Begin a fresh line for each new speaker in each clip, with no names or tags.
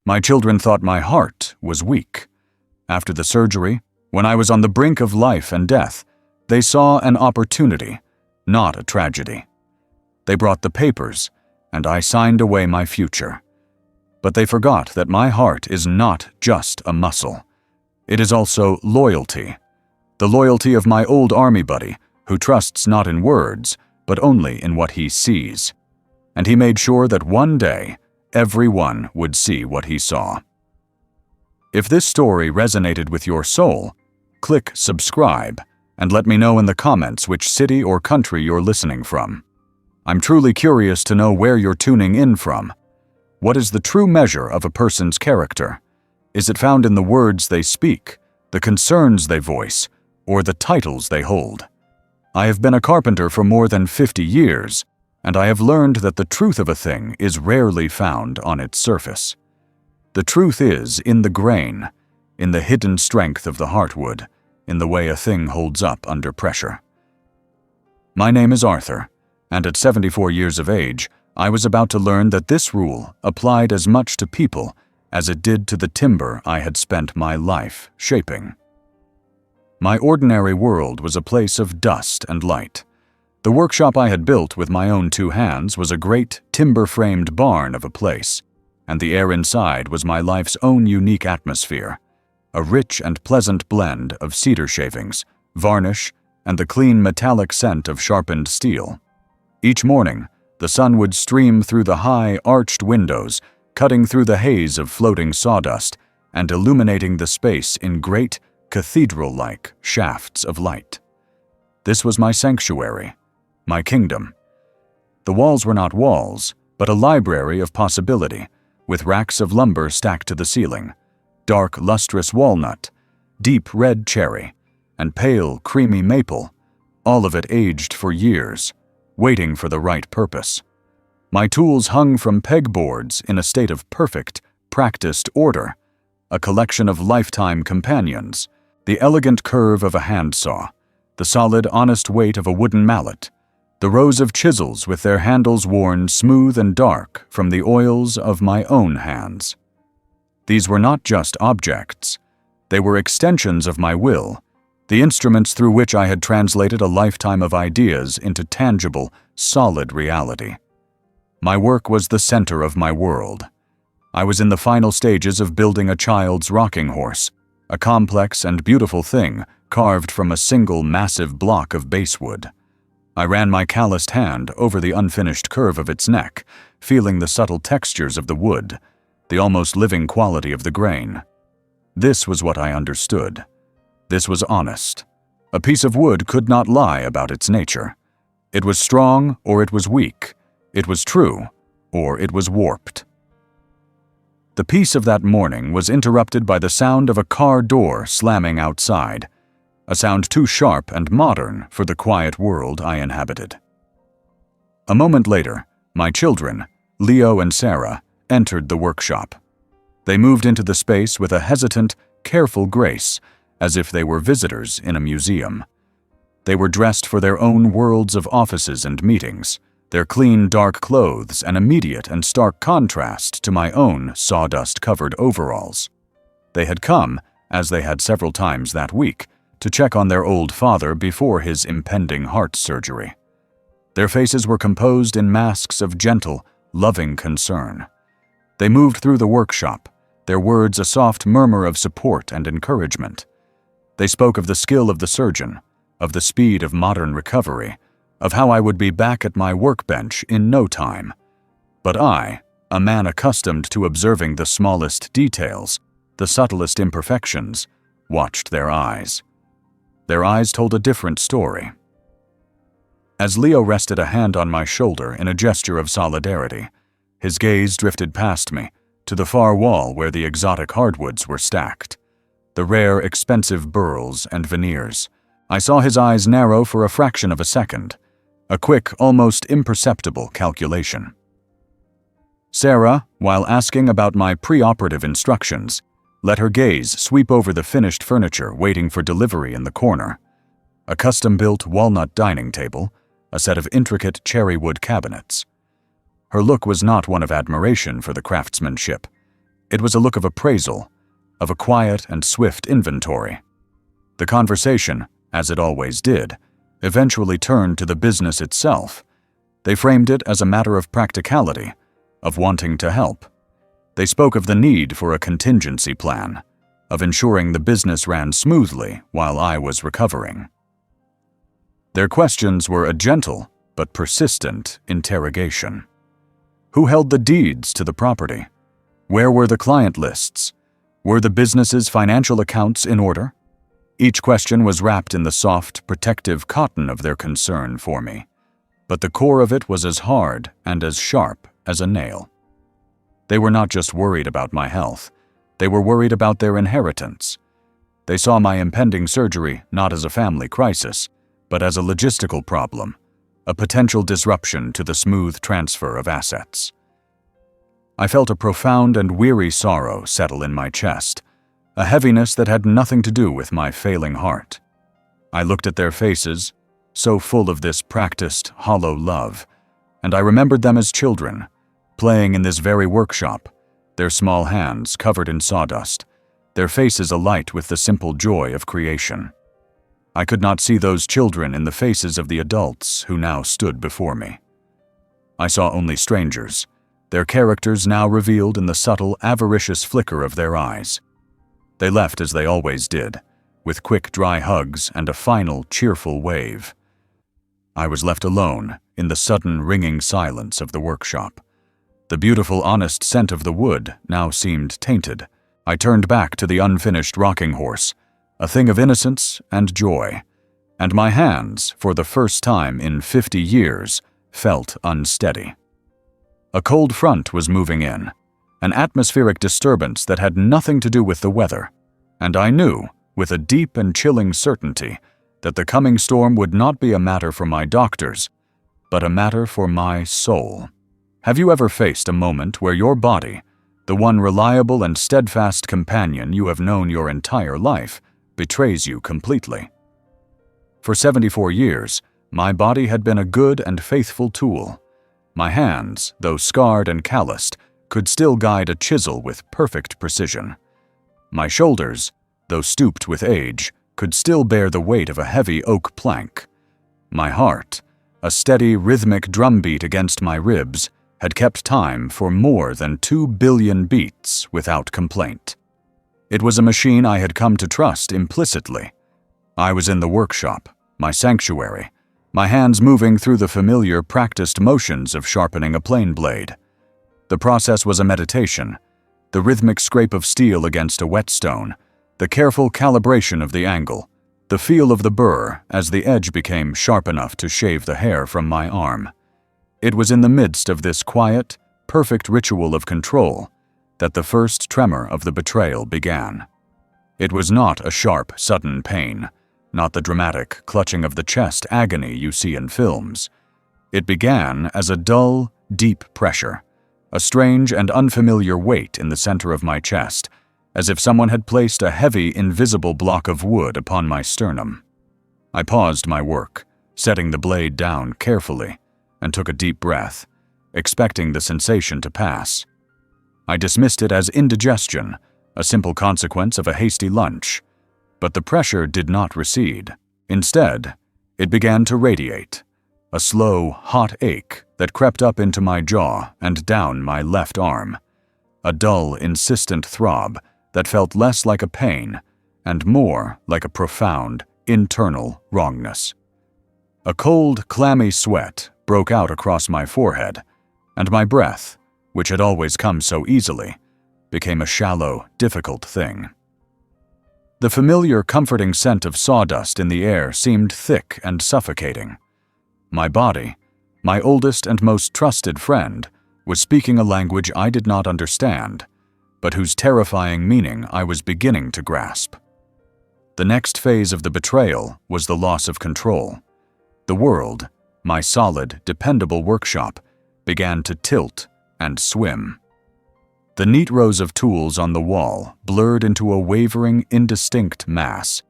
My children thought my heart was weak. After the surgery, when I was on the brink of life and death, they saw an opportunity, not a tragedy. They brought the papers, and I signed away my future. But they forgot that my heart is not just a muscle. It is also loyalty. The loyalty of my old army buddy, who trusts not in words, but only in what he sees. And he made sure that one day, everyone would see what he saw. If this story resonated with your soul, click subscribe and let me know in the comments which city or country you're listening from. I'm truly curious to know where you're tuning in from. What is the true measure of a person's character? Is it found in the words they speak, the concerns they voice, or the titles they hold? I have been a carpenter for more than 50 years, and I have learned that the truth of a thing is rarely found on its surface. The truth is in the grain, in the hidden strength of the heartwood, in the way a thing holds up under pressure. My name is Arthur, and at 74 years of age, I was about to learn that this rule applied as much to people as it did to the timber I had spent my life shaping. My ordinary world was a place of dust and light. The workshop I had built with my own 2 hands was a great timber-framed barn of a place, and the air inside was my life's own unique atmosphere, a rich and pleasant blend of cedar shavings, varnish, and the clean metallic scent of sharpened steel. Each morning, the sun would stream through the high, arched windows, cutting through the haze of floating sawdust and illuminating the space in great, cathedral-like shafts of light. This was my sanctuary, my kingdom. The walls were not walls, but a library of possibility, with racks of lumber stacked to the ceiling, dark, lustrous walnut, deep red cherry, and pale, creamy maple, all of it aged for years, waiting for the right purpose. My tools hung from pegboards in a state of perfect, practiced order, a collection of lifetime companions, the elegant curve of a handsaw, the solid, honest weight of a wooden mallet, the rows of chisels with their handles worn smooth and dark from the oils of my own hands. These were not just objects. They were extensions of my will, the instruments through which I had translated a lifetime of ideas into tangible, solid reality. My work was the center of my world. I was in the final stages of building a child's rocking horse, a complex and beautiful thing carved from a single massive block of basswood. I ran my calloused hand over the unfinished curve of its neck, feeling the subtle textures of the wood, the almost living quality of the grain. This was what I understood. This was honest. A piece of wood could not lie about its nature. It was strong or it was weak. It was true or it was warped. The peace of that morning was interrupted by the sound of a car door slamming outside, a sound too sharp and modern for the quiet world I inhabited. A moment later, my children, Leo and Sarah, entered the workshop. They moved into the space with a hesitant, careful grace, as if they were visitors in a museum. They were dressed for their own worlds of offices and meetings, their clean, dark clothes an immediate and stark contrast to my own sawdust-covered overalls. They had come, as they had several times that week, to check on their old father before his impending heart surgery. Their faces were composed in masks of gentle, loving concern. They moved through the workshop, their words a soft murmur of support and encouragement. They spoke of the skill of the surgeon, of the speed of modern recovery, of how I would be back at my workbench in no time. But I, a man accustomed to observing the smallest details, the subtlest imperfections, watched their eyes. Their eyes told a different story. As Leo rested a hand on my shoulder in a gesture of solidarity, his gaze drifted past me, to the far wall where the exotic hardwoods were stacked, the rare, expensive burls and veneers. I saw his eyes narrow for a fraction of a second, a quick, almost imperceptible calculation. Sarah, while asking about my preoperative instructions, let her gaze sweep over the finished furniture waiting for delivery in the corner, a custom-built walnut dining table, a set of intricate cherry wood cabinets. Her look was not one of admiration for the craftsmanship. It was a look of appraisal, of a quiet and swift inventory. The conversation, as it always did, eventually turned to the business itself. They framed it as a matter of practicality, of wanting to help. They spoke of the need for a contingency plan, of ensuring the business ran smoothly while I was recovering. Their questions were a gentle but persistent interrogation. Who held the deeds to the property? Where were the client lists? Were the business's financial accounts in order? Each question was wrapped in the soft, protective cotton of their concern for me, but the core of it was as hard and as sharp as a nail. They were not just worried about my health, they were worried about their inheritance. They saw my impending surgery not as a family crisis, but as a logistical problem, a potential disruption to the smooth transfer of assets. I felt a profound and weary sorrow settle in my chest, a heaviness that had nothing to do with my failing heart. I looked at their faces, so full of this practiced, hollow love, and I remembered them as children, playing in this very workshop, their small hands covered in sawdust, their faces alight with the simple joy of creation. I could not see those children in the faces of the adults who now stood before me. I saw only strangers, their characters now revealed in the subtle, avaricious flicker of their eyes. They left as they always did, with quick, dry hugs and a final, cheerful wave. I was left alone in the sudden, ringing silence of the workshop. The beautiful, honest scent of the wood now seemed tainted. I turned back to the unfinished rocking horse, a thing of innocence and joy, and my hands, for the first time in 50 years, felt unsteady. A cold front was moving in, an atmospheric disturbance that had nothing to do with the weather, and I knew, with a deep and chilling certainty, that the coming storm would not be a matter for my doctors, but a matter for my soul. Have you ever faced a moment where your body, the one reliable and steadfast companion you have known your entire life, betrays you completely? For 74 years, my body had been a good and faithful tool. My hands, though scarred and calloused, could still guide a chisel with perfect precision. My shoulders, though stooped with age, could still bear the weight of a heavy oak plank. My heart, a steady rhythmic drumbeat against my ribs, had kept time for more than 2 billion beats without complaint. It was a machine I had come to trust implicitly. I was in the workshop, my sanctuary, my hands moving through the familiar, practiced motions of sharpening a plane blade. The process was a meditation, the rhythmic scrape of steel against a whetstone, the careful calibration of the angle, the feel of the burr as the edge became sharp enough to shave the hair from my arm. It was in the midst of this quiet, perfect ritual of control that the first tremor of the betrayal began. It was not a sharp, sudden pain, not the dramatic clutching of the chest agony you see in films. It began as a dull, deep pressure, a strange and unfamiliar weight in the center of my chest, as if someone had placed a heavy, invisible block of wood upon my sternum. I paused my work, setting the blade down carefully, and took a deep breath, expecting the sensation to pass. I dismissed it as indigestion, a simple consequence of a hasty lunch, but the pressure did not recede. Instead, it began to radiate, a slow, hot ache that crept up into my jaw and down my left arm, a dull, insistent throb that felt less like a pain and more like a profound, internal wrongness. A cold, clammy sweat broke out across my forehead, and my breath, which had always come so easily, became a shallow, difficult thing. The familiar, comforting scent of sawdust in the air seemed thick and suffocating. My body, my oldest and most trusted friend, was speaking a language I did not understand, but whose terrifying meaning I was beginning to grasp. The next phase of the betrayal was the loss of control. The world, my solid, dependable workshop, began to tilt and swim. The neat rows of tools on the wall blurred into a wavering, indistinct mass.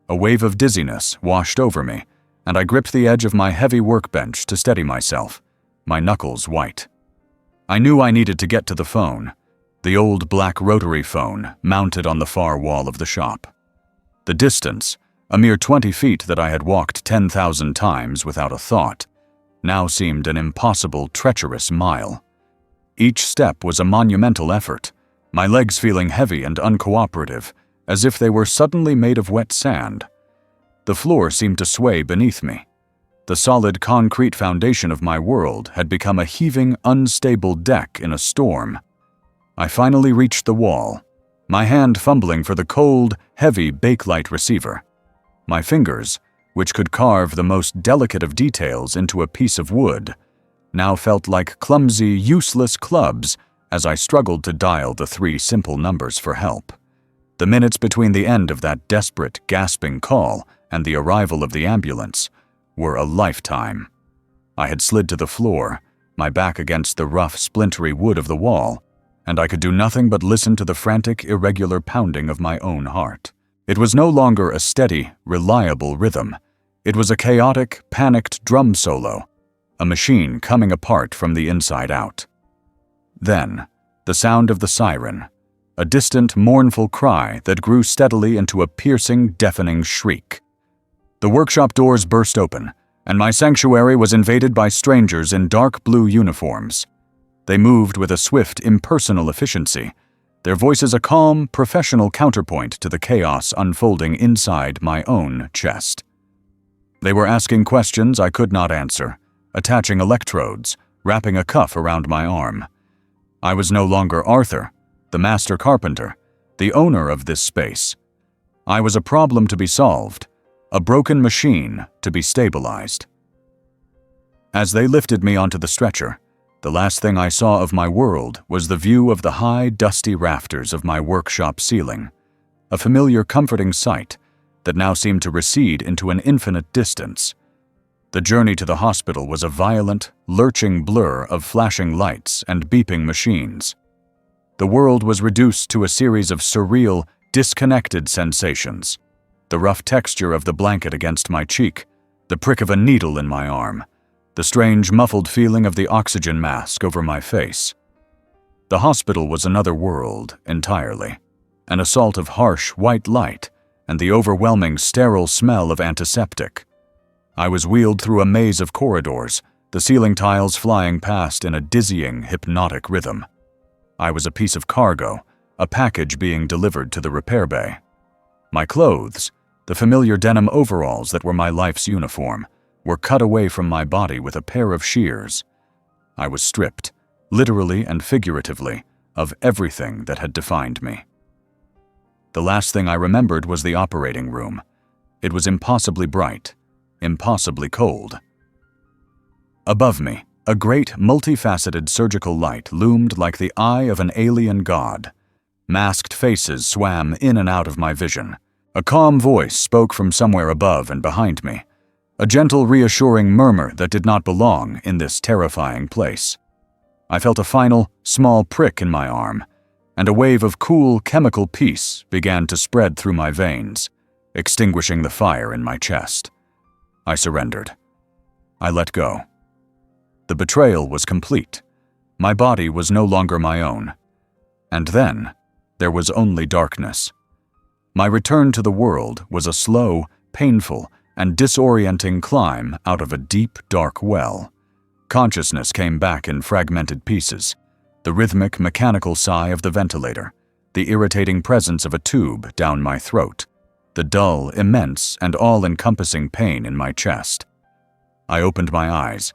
A wave of dizziness washed over me, and I gripped the edge of my heavy workbench to steady myself, my knuckles white. I knew I needed to get to the phone, the old black rotary phone mounted on the far wall of the shop. The distance, a mere 20 feet that I had walked 10,000 times without a thought, now seemed an impossible, treacherous mile. Each step was a monumental effort, my legs feeling heavy and uncooperative, as if they were suddenly made of wet sand. The floor seemed to sway beneath me. The solid concrete foundation of my world had become a heaving, unstable deck in a storm. I finally reached the wall, my hand fumbling for the cold, heavy bakelite receiver. My fingers, which could carve the most delicate of details into a piece of wood, now felt like clumsy, useless clubs as I struggled to dial the 3 simple numbers for help. The minutes between the end of that desperate, gasping call and the arrival of the ambulance were a lifetime. I had slid to the floor, my back against the rough, splintery wood of the wall, and I could do nothing but listen to the frantic, irregular pounding of my own heart. It was no longer a steady, reliable rhythm. It was a chaotic, panicked drum solo, a machine coming apart from the inside out. Then, the sound of the siren, a distant, mournful cry that grew steadily into a piercing, deafening shriek. The workshop doors burst open, and my sanctuary was invaded by strangers in dark blue uniforms. They moved with a swift, impersonal efficiency, their voices a calm, professional counterpoint to the chaos unfolding inside my own chest. They were asking questions I could not answer, attaching electrodes, wrapping a cuff around my arm. I was no longer Arthur, the master carpenter, the owner of this space. I was a problem to be solved, a broken machine to be stabilized. As they lifted me onto the stretcher, the last thing I saw of my world was the view of the high, dusty rafters of my workshop ceiling, a familiar, comforting sight that now seemed to recede into an infinite distance. The journey to the hospital was a violent, lurching blur of flashing lights and beeping machines. The world was reduced to a series of surreal, disconnected sensations. The rough texture of the blanket against my cheek, the prick of a needle in my arm, the strange, muffled feeling of the oxygen mask over my face. The hospital was another world entirely, an assault of harsh, white light and the overwhelming, sterile smell of antiseptic. I was wheeled through a maze of corridors, the ceiling tiles flying past in a dizzying, hypnotic rhythm. I was a piece of cargo, a package being delivered to the repair bay. My clothes, the familiar denim overalls that were my life's uniform, were cut away from my body with a pair of shears. I was stripped, literally and figuratively, of everything that had defined me. The last thing I remembered was the operating room. It was impossibly bright, impossibly cold. Above me, a great, multifaceted surgical light loomed like the eye of an alien god. Masked faces swam in and out of my vision. A calm voice spoke from somewhere above and behind me, a gentle, reassuring murmur that did not belong in this terrifying place. I felt a final, small prick in my arm, and a wave of cool, chemical peace began to spread through my veins, extinguishing the fire in my chest. I surrendered. I let go. The betrayal was complete. My body was no longer my own. And then, there was only darkness. My return to the world was a slow, painful, and disorienting climb out of a deep, dark well. Consciousness came back in fragmented pieces, the rhythmic, mechanical sigh of the ventilator, the irritating presence of a tube down my throat, the dull, immense, and all-encompassing pain in my chest. I opened my eyes,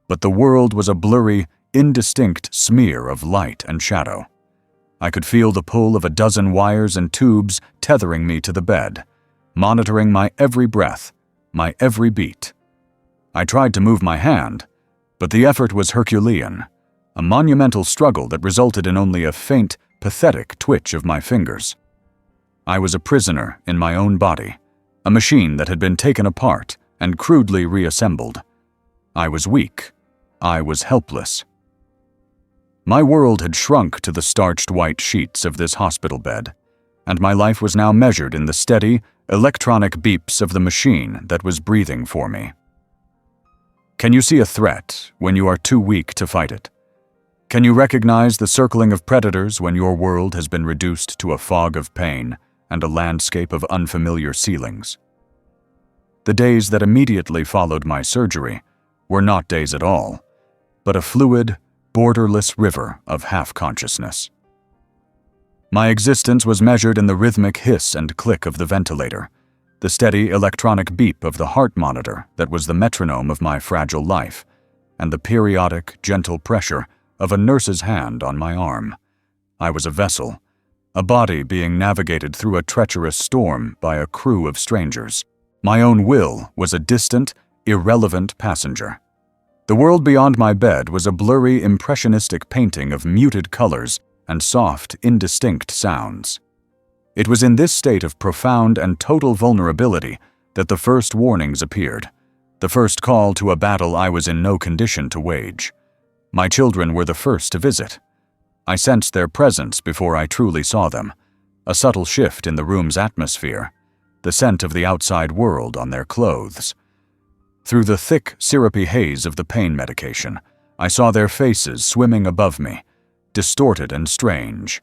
but the world was a blurry, indistinct smear of light and shadow. I could feel the pull of a dozen wires and tubes tethering me to the bed, monitoring my every breath, my every beat. I tried to move my hand, but the effort was Herculean, a monumental struggle that resulted in only a faint, pathetic twitch of my fingers. I was a prisoner in my own body, a machine that had been taken apart and crudely reassembled. I was weak. I was helpless. My world had shrunk to the starched white sheets of this hospital bed, and my life was now measured in the steady, electronic beeps of the machine that was breathing for me. Can you see a threat when you are too weak to fight it? Can you recognize the circling of predators when your world has been reduced to a fog of pain and a landscape of unfamiliar ceilings? The days that immediately followed my surgery were not days at all, but a fluid, borderless river of half-consciousness. My existence was measured in the rhythmic hiss and click of the ventilator, the steady electronic beep of the heart monitor that was the metronome of my fragile life, and the periodic, gentle pressure of a nurse's hand on my arm. I was a vessel, a body being navigated through a treacherous storm by a crew of strangers. My own will was a distant, irrelevant passenger. The world beyond my bed was a blurry, impressionistic painting of muted colors and soft, indistinct sounds. It was in this state of profound and total vulnerability that the first warnings appeared, the first call to a battle I was in no condition to wage. My children were the first to visit. I sensed their presence before I truly saw them, a subtle shift in the room's atmosphere, the scent of the outside world on their clothes. Through the thick, syrupy haze of the pain medication, I saw their faces swimming above me, distorted and strange,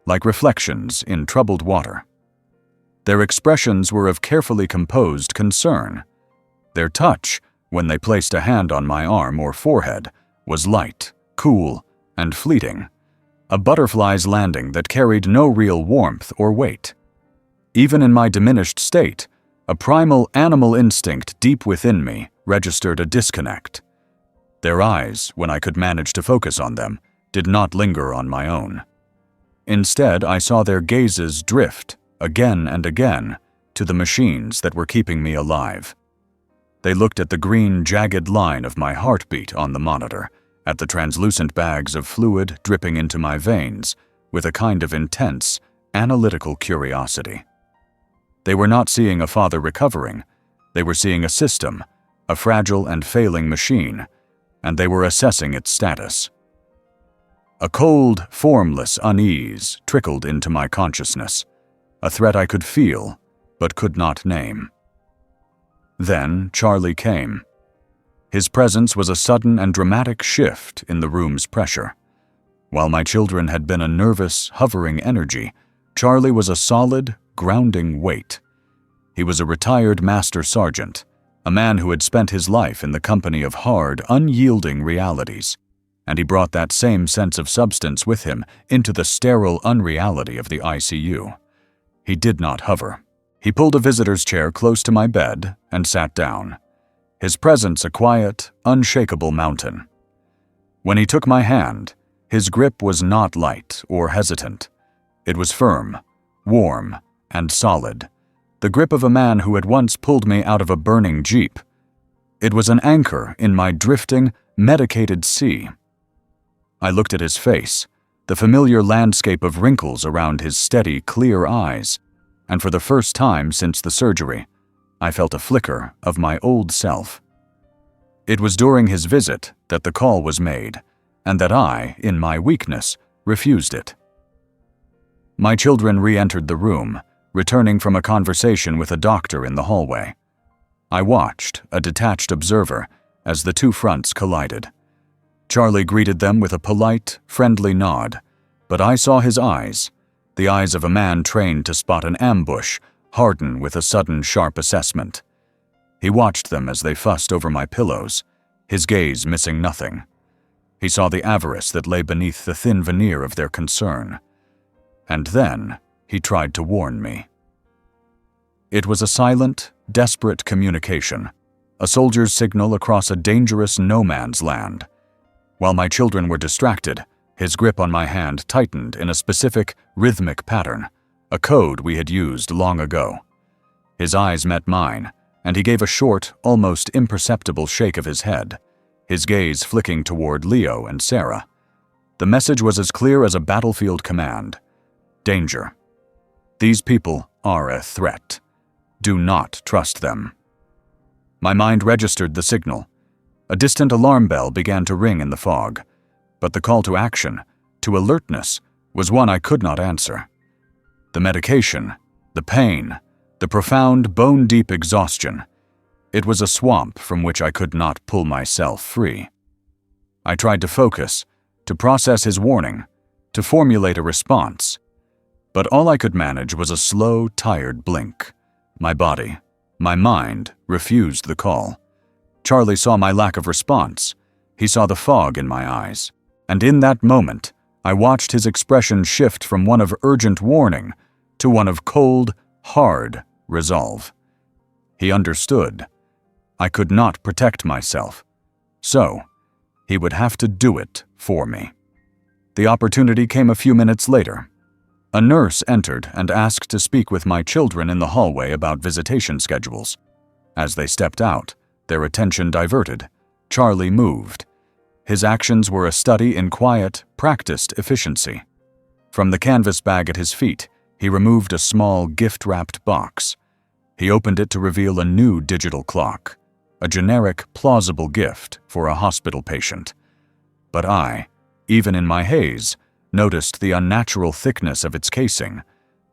like reflections in troubled water. Their expressions were of carefully composed concern. Their touch, when they placed a hand on my arm or forehead, was light, cool, and fleeting, a butterfly's landing that carried no real warmth or weight. Even in my diminished state, a primal animal instinct deep within me registered a disconnect. Their eyes, when I could manage to focus on them, did not linger on my own. Instead, I saw their gazes drift, again and again, to the machines that were keeping me alive. They looked at the green, jagged line of my heartbeat on the monitor, at the translucent bags of fluid dripping into my veins, with a kind of intense, analytical curiosity. They were not seeing a father recovering. They were seeing a system, a fragile and failing machine, and they were assessing its status. A cold, formless unease trickled into my consciousness, a threat I could feel, but could not name. Then Charlie came. His presence was a sudden and dramatic shift in the room's pressure. While my children had been a nervous, hovering energy, Charlie was a solid, grounding weight. He was a retired master sergeant, a man who had spent his life in the company of hard, unyielding realities, and he brought that same sense of substance with him into the sterile unreality of the ICU. He did not hover. He pulled a visitor's chair close to my bed and sat down, his presence a quiet, unshakable mountain. When he took my hand, his grip was not light or hesitant. It was firm, warm, and solid, the grip of a man who had once pulled me out of a burning jeep. It was an anchor in my drifting, medicated sea. I looked at his face, the familiar landscape of wrinkles around his steady, clear eyes, and for the first time since the surgery, I felt a flicker of my old self. It was during his visit that the call was made, and that I, in my weakness, refused it. My children re-entered the room, returning from a conversation with a doctor in the hallway. I watched, a detached observer, as the two fronts collided. Charlie greeted them with a polite, friendly nod, but I saw his eyes, the eyes of a man trained to spot an ambush, harden with a sudden, sharp assessment. He watched them as they fussed over my pillows, his gaze missing nothing. He saw the avarice that lay beneath the thin veneer of their concern. And then he tried to warn me. It was a silent, desperate communication, a soldier's signal across a dangerous no-man's land. While my children were distracted, his grip on my hand tightened in a specific, rhythmic pattern, a code we had used long ago. His eyes met mine, and he gave a short, almost imperceptible shake of his head, his gaze flicking toward Leo and Sarah. The message was as clear as a battlefield command. Danger. These people are a threat. Do not trust them. My mind registered the signal. A distant alarm bell began to ring in the fog, but the call to action, to alertness, was one I could not answer. The medication, the pain, the profound, bone-deep exhaustion. It was a swamp from which I could not pull myself free. I tried to focus, to process his warning, to formulate a response. But all I could manage was a slow, tired blink. My body, my mind, refused the call. Charlie saw my lack of response. He saw the fog in my eyes. And in that moment, I watched his expression shift from one of urgent warning to one of cold, hard resolve. He understood. I could not protect myself. So, he would have to do it for me. The opportunity came a few minutes later. A nurse entered and asked to speak with my children in the hallway about visitation schedules. As they stepped out, their attention diverted. Charlie moved. His actions were a study in quiet, practiced efficiency. From the canvas bag at his feet, he removed a small gift-wrapped box. He opened it to reveal a new digital clock, a generic, plausible gift for a hospital patient. But I, even in my haze, noticed the unnatural thickness of its casing,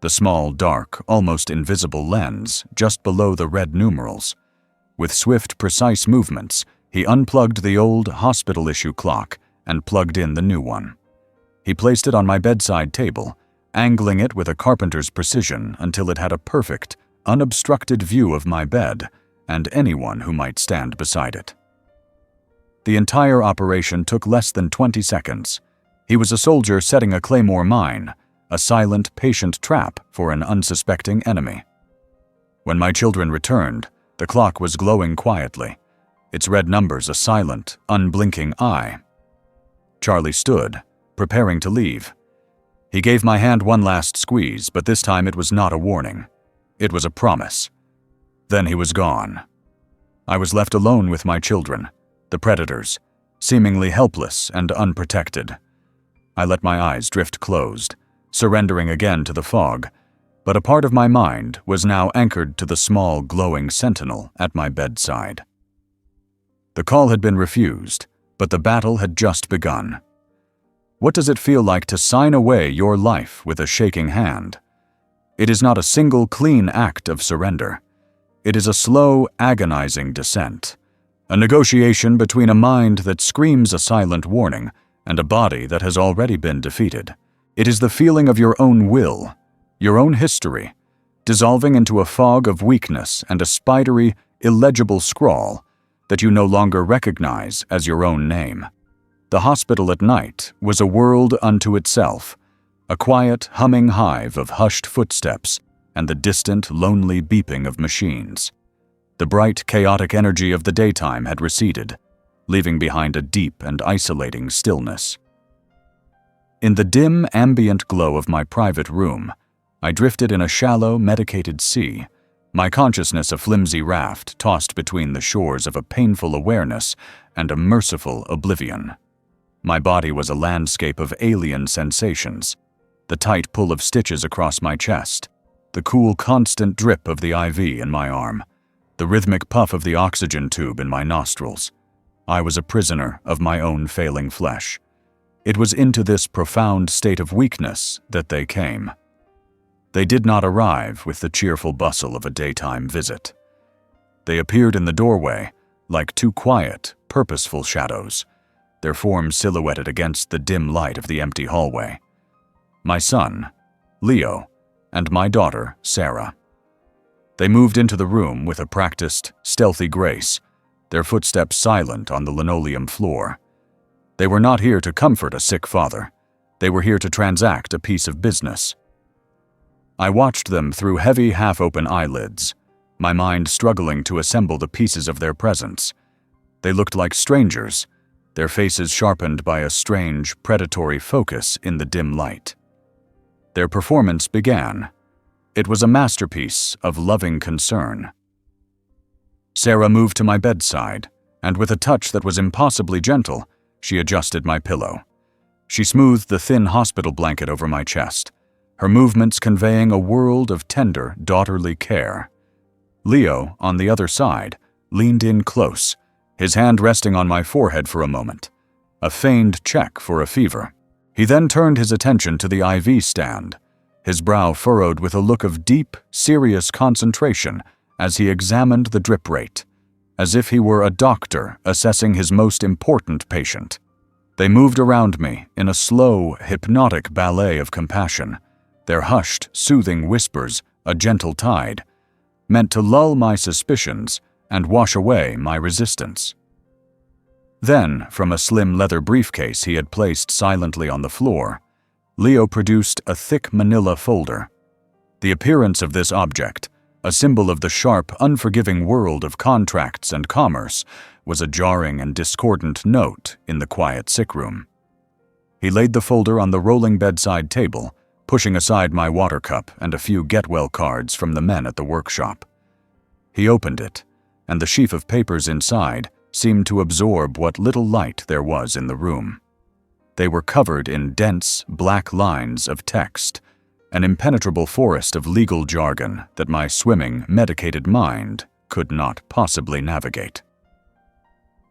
the small, dark, almost invisible lens just below the red numerals. With swift, precise movements, he unplugged the old hospital-issue clock and plugged in the new one. He placed it on my bedside table, angling it with a carpenter's precision until it had a perfect, unobstructed view of my bed and anyone who might stand beside it. The entire operation took less than 20 seconds. He was a soldier setting a claymore mine, a silent, patient trap for an unsuspecting enemy. When my children returned, the clock was glowing quietly, its red numbers a silent, unblinking eye. Charlie stood, preparing to leave. He gave my hand one last squeeze, but this time it was not a warning. It was a promise. Then he was gone. I was left alone with my children, the predators, seemingly helpless and unprotected. I let my eyes drift closed, surrendering again to the fog, but a part of my mind was now anchored to the small, glowing sentinel at my bedside. The call had been refused, but the battle had just begun. What does it feel like to sign away your life with a shaking hand? It is not a single clean act of surrender. It is a slow, agonizing descent, a negotiation between a mind that screams a silent warning and a body that has already been defeated. It is the feeling of your own will, your own history, dissolving into a fog of weakness and a spidery, illegible scrawl that you no longer recognize as your own name. The hospital at night was a world unto itself, a quiet, humming hive of hushed footsteps and the distant, lonely beeping of machines. The bright, chaotic energy of the daytime had receded, leaving behind a deep and isolating stillness. In the dim, ambient glow of my private room, I drifted in a shallow, medicated sea, my consciousness a flimsy raft tossed between the shores of a painful awareness and a merciful oblivion. My body was a landscape of alien sensations, the tight pull of stitches across my chest, the cool, constant drip of the IV in my arm, the rhythmic puff of the oxygen tube in my nostrils. I was a prisoner of my own failing flesh. It was into this profound state of weakness that they came. They did not arrive with the cheerful bustle of a daytime visit. They appeared in the doorway like two quiet, purposeful shadows, their forms silhouetted against the dim light of the empty hallway. My son, Leo, and my daughter, Sarah. They moved into the room with a practiced, stealthy grace, their footsteps silent on the linoleum floor. They were not here to comfort a sick father. They were here to transact a piece of business. I watched them through heavy, half-open eyelids, my mind struggling to assemble the pieces of their presence. They looked like strangers, their faces sharpened by a strange, predatory focus in the dim light. Their performance began. It was a masterpiece of loving concern. Sarah moved to my bedside, and with a touch that was impossibly gentle, she adjusted my pillow. She smoothed the thin hospital blanket over my chest, her movements conveying a world of tender, daughterly care. Leo, on the other side, leaned in close, his hand resting on my forehead for a moment, a feigned check for a fever. He then turned his attention to the IV stand, his brow furrowed with a look of deep, serious concentration as he examined the drip rate, as if he were a doctor assessing his most important patient. They moved around me in a slow, hypnotic ballet of compassion, their hushed, soothing whispers a gentle tide, meant to lull my suspicions and wash away my resistance. Then, from a slim leather briefcase he had placed silently on the floor, Leo produced a thick manila folder. The appearance of this object, a symbol of the sharp, unforgiving world of contracts and commerce, was a jarring and discordant note in the quiet sick room. He laid the folder on the rolling bedside table, pushing aside my water cup and a few get-well cards from the men at the workshop. He opened it, and the sheaf of papers inside seemed to absorb what little light there was in the room. They were covered in dense, black lines of text, an impenetrable forest of legal jargon that my swimming, medicated mind could not possibly navigate.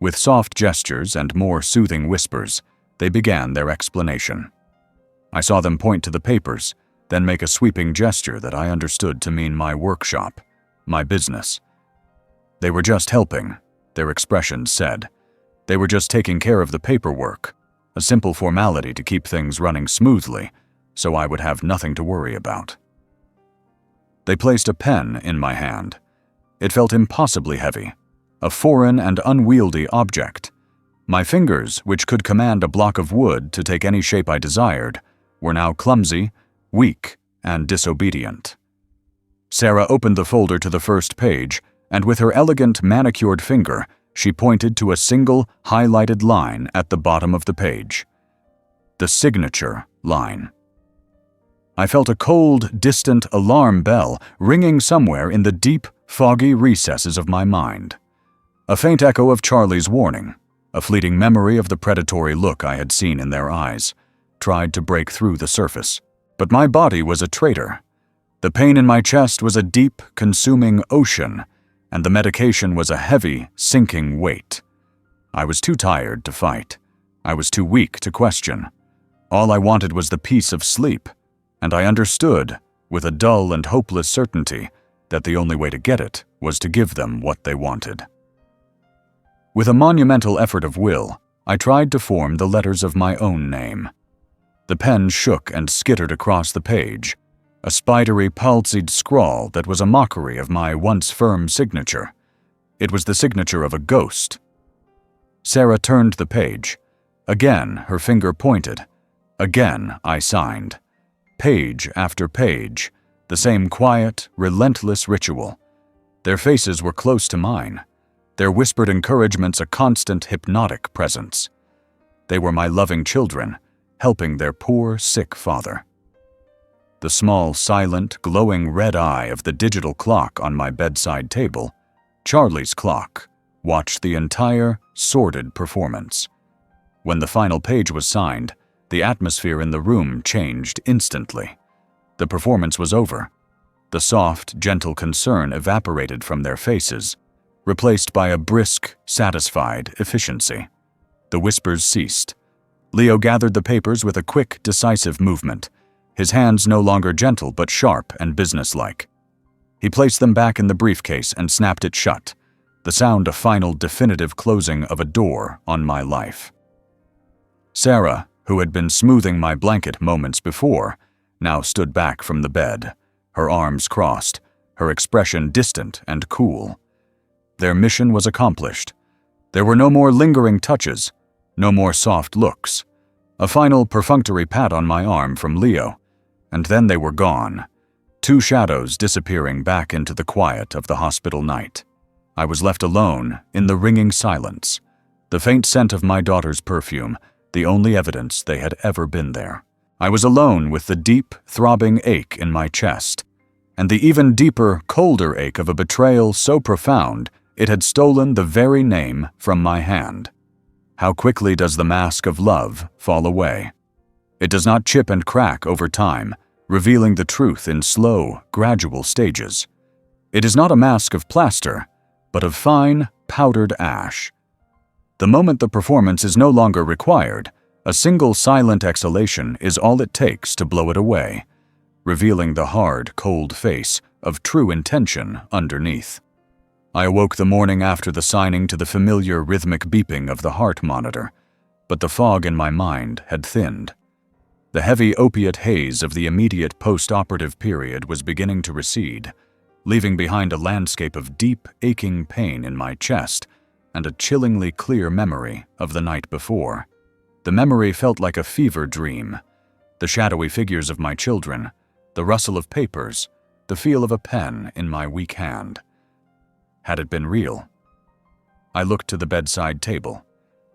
With soft gestures and more soothing whispers, they began their explanation. I saw them point to the papers, then make a sweeping gesture that I understood to mean my workshop, my business. They were just helping, their expressions said. They were just taking care of the paperwork, a simple formality to keep things running smoothly, so I would have nothing to worry about. They placed a pen in my hand. It felt impossibly heavy, a foreign and unwieldy object. My fingers, which could command a block of wood to take any shape I desired, were now clumsy, weak, and disobedient. Sarah opened the folder to the first page, and with her elegant, manicured finger, she pointed to a single, highlighted line at the bottom of the page. The signature line. I felt a cold, distant alarm bell ringing somewhere in the deep, foggy recesses of my mind. A faint echo of Charlie's warning, a fleeting memory of the predatory look I had seen in their eyes, tried to break through the surface. But my body was a traitor. The pain in my chest was a deep, consuming ocean, and the medication was a heavy, sinking weight. I was too tired to fight. I was too weak to question. All I wanted was the peace of sleep, and I understood, with a dull and hopeless certainty, that the only way to get it was to give them what they wanted. With a monumental effort of will, I tried to form the letters of my own name. The pen shook and skittered across the page, a spidery, palsied scrawl that was a mockery of my once firm signature. It was the signature of a ghost. Sarah turned the page. Again, her finger pointed. Again, I signed. Page after page, the same quiet, relentless ritual. Their faces were close to mine, their whispered encouragements a constant hypnotic presence. They were my loving children, helping their poor, sick father. The small, silent, glowing red eye of the digital clock on my bedside table, Charlie's clock, watched the entire, sordid performance. When the final page was signed, the atmosphere in the room changed instantly. The performance was over. The soft, gentle concern evaporated from their faces, replaced by a brisk, satisfied efficiency. The whispers ceased. Leo gathered the papers with a quick, decisive movement, his hands no longer gentle but sharp and businesslike. He placed them back in the briefcase and snapped it shut, the sound a final, definitive closing of a door on my life. Sarah, who had been smoothing my blanket moments before, now stood back from the bed, her arms crossed, her expression distant and cool. Their mission was accomplished. There were no more lingering touches, no more soft looks. A final perfunctory pat on my arm from Leo, and then they were gone, two shadows disappearing back into the quiet of the hospital night. I was left alone in the ringing silence, the faint scent of my daughter's perfume, the only evidence they had ever been there. I was alone with the deep, throbbing ache in my chest, and the even deeper, colder ache of a betrayal so profound it had stolen the very name from my hand. How quickly does the mask of love fall away? It does not chip and crack over time, revealing the truth in slow, gradual stages. It is not a mask of plaster, but of fine, powdered ash. The moment the performance is no longer required, a single silent exhalation is all it takes to blow it away, revealing the hard, cold face of true intention underneath. I awoke the morning after the signing to the familiar rhythmic beeping of the heart monitor. but the fog in my mind had thinned. The heavy opiate haze of the immediate post-operative period was beginning to recede, leaving behind a landscape of deep, aching pain in my chest and a chillingly clear memory of the night before. The memory felt like a fever dream. The shadowy figures of my children, the rustle of papers, the feel of a pen in my weak hand. Had it been real? I looked to the bedside table.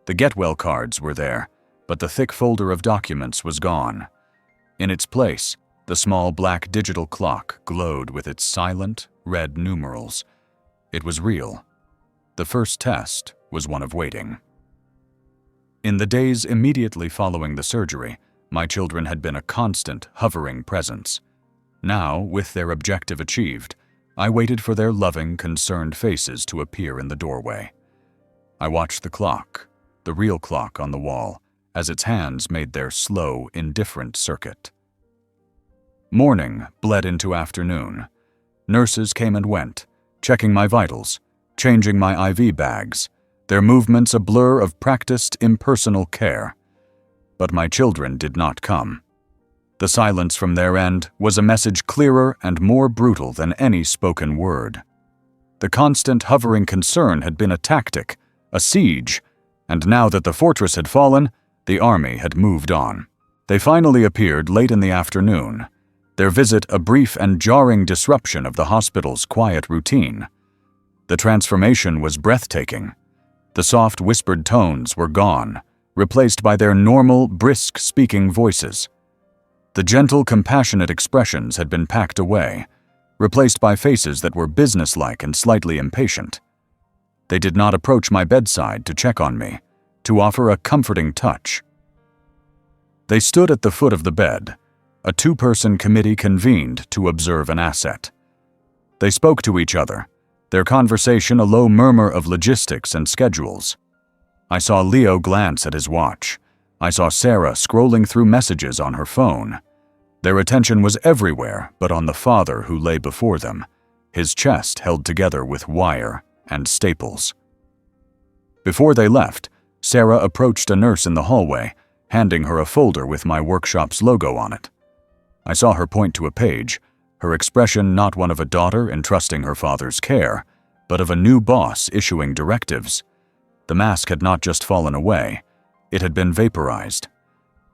The get-well cards were there, but the thick folder of documents was gone. In its place, the small black digital clock glowed with its silent, red numerals. It was real. The first test was one of waiting. In the days immediately following the surgery, my children had been a constant, hovering presence. Now, with their objective achieved, I waited for their loving, concerned faces to appear in the doorway. I watched the clock, the real clock on the wall, as its hands made their slow, indifferent circuit. Morning bled into afternoon. Nurses came and went, checking my vitals, changing my IV bags, their movements a blur of practiced, impersonal care. But my children did not come. The silence from their end was a message clearer and more brutal than any spoken word. The constant hovering concern had been a tactic, a siege, and now that the fortress had fallen, the army had moved on. They finally appeared late in the afternoon, their visit a brief and jarring disruption of the hospital's quiet routine. The transformation was breathtaking. The soft whispered tones were gone, replaced by their normal, brisk speaking voices. The gentle, compassionate expressions had been packed away, replaced by faces that were businesslike and slightly impatient. They did not approach my bedside to check on me, to offer a comforting touch. They stood at the foot of the bed. A two-person committee convened to observe an asset. They spoke to each other, their conversation a low murmur of logistics and schedules. I saw Leo glance at his watch. I saw Sarah scrolling through messages on her phone. Their attention was everywhere but on the father who lay before them, his chest held together with wire and staples. Before they left, Sarah approached a nurse in the hallway, handing her a folder with my workshop's logo on it. I saw her point to a page, her expression not one of a daughter entrusting her father's care, but of a new boss issuing directives. The mask had not just fallen away, it had been vaporized.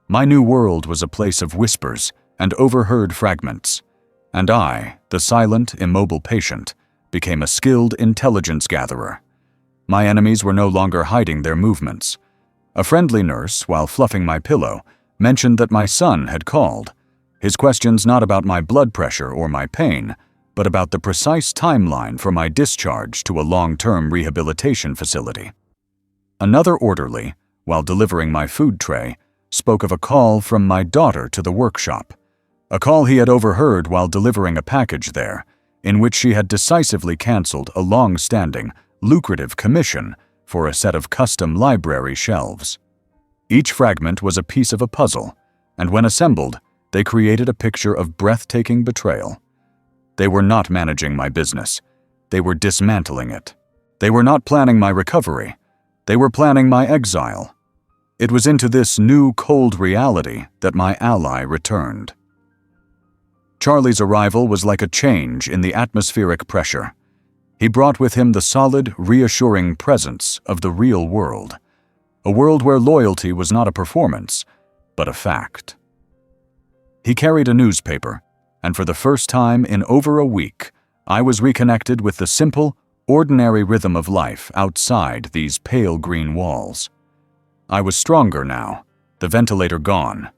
My new world was a place of whispers and overheard fragments, and I, the silent, immobile patient, became a skilled intelligence gatherer. My enemies were no longer hiding their movements. A friendly nurse, while fluffing my pillow, mentioned that my son had called. His questions not about my blood pressure or my pain, but about the precise timeline for my discharge to a long-term rehabilitation facility. Another orderly, while delivering my food tray, spoke of a call from my daughter to the workshop, a call he had overheard while delivering a package there, in which she had decisively canceled a long-standing, lucrative commission for a set of custom library shelves. Each fragment was a piece of a puzzle, and when assembled, they created a picture of breathtaking betrayal. They were not managing my business. They were dismantling it. They were not planning my recovery. They were planning my exile. It was into this new, cold reality that my ally returned. Charlie's arrival was like a change in the atmospheric pressure. He brought with him the solid, reassuring presence of the real world, a world where loyalty was not a performance, but a fact. He carried a newspaper, and for the first time in over a week, I was reconnected with the simple, ordinary rhythm of life outside these pale green walls. I was stronger now, the ventilator gone,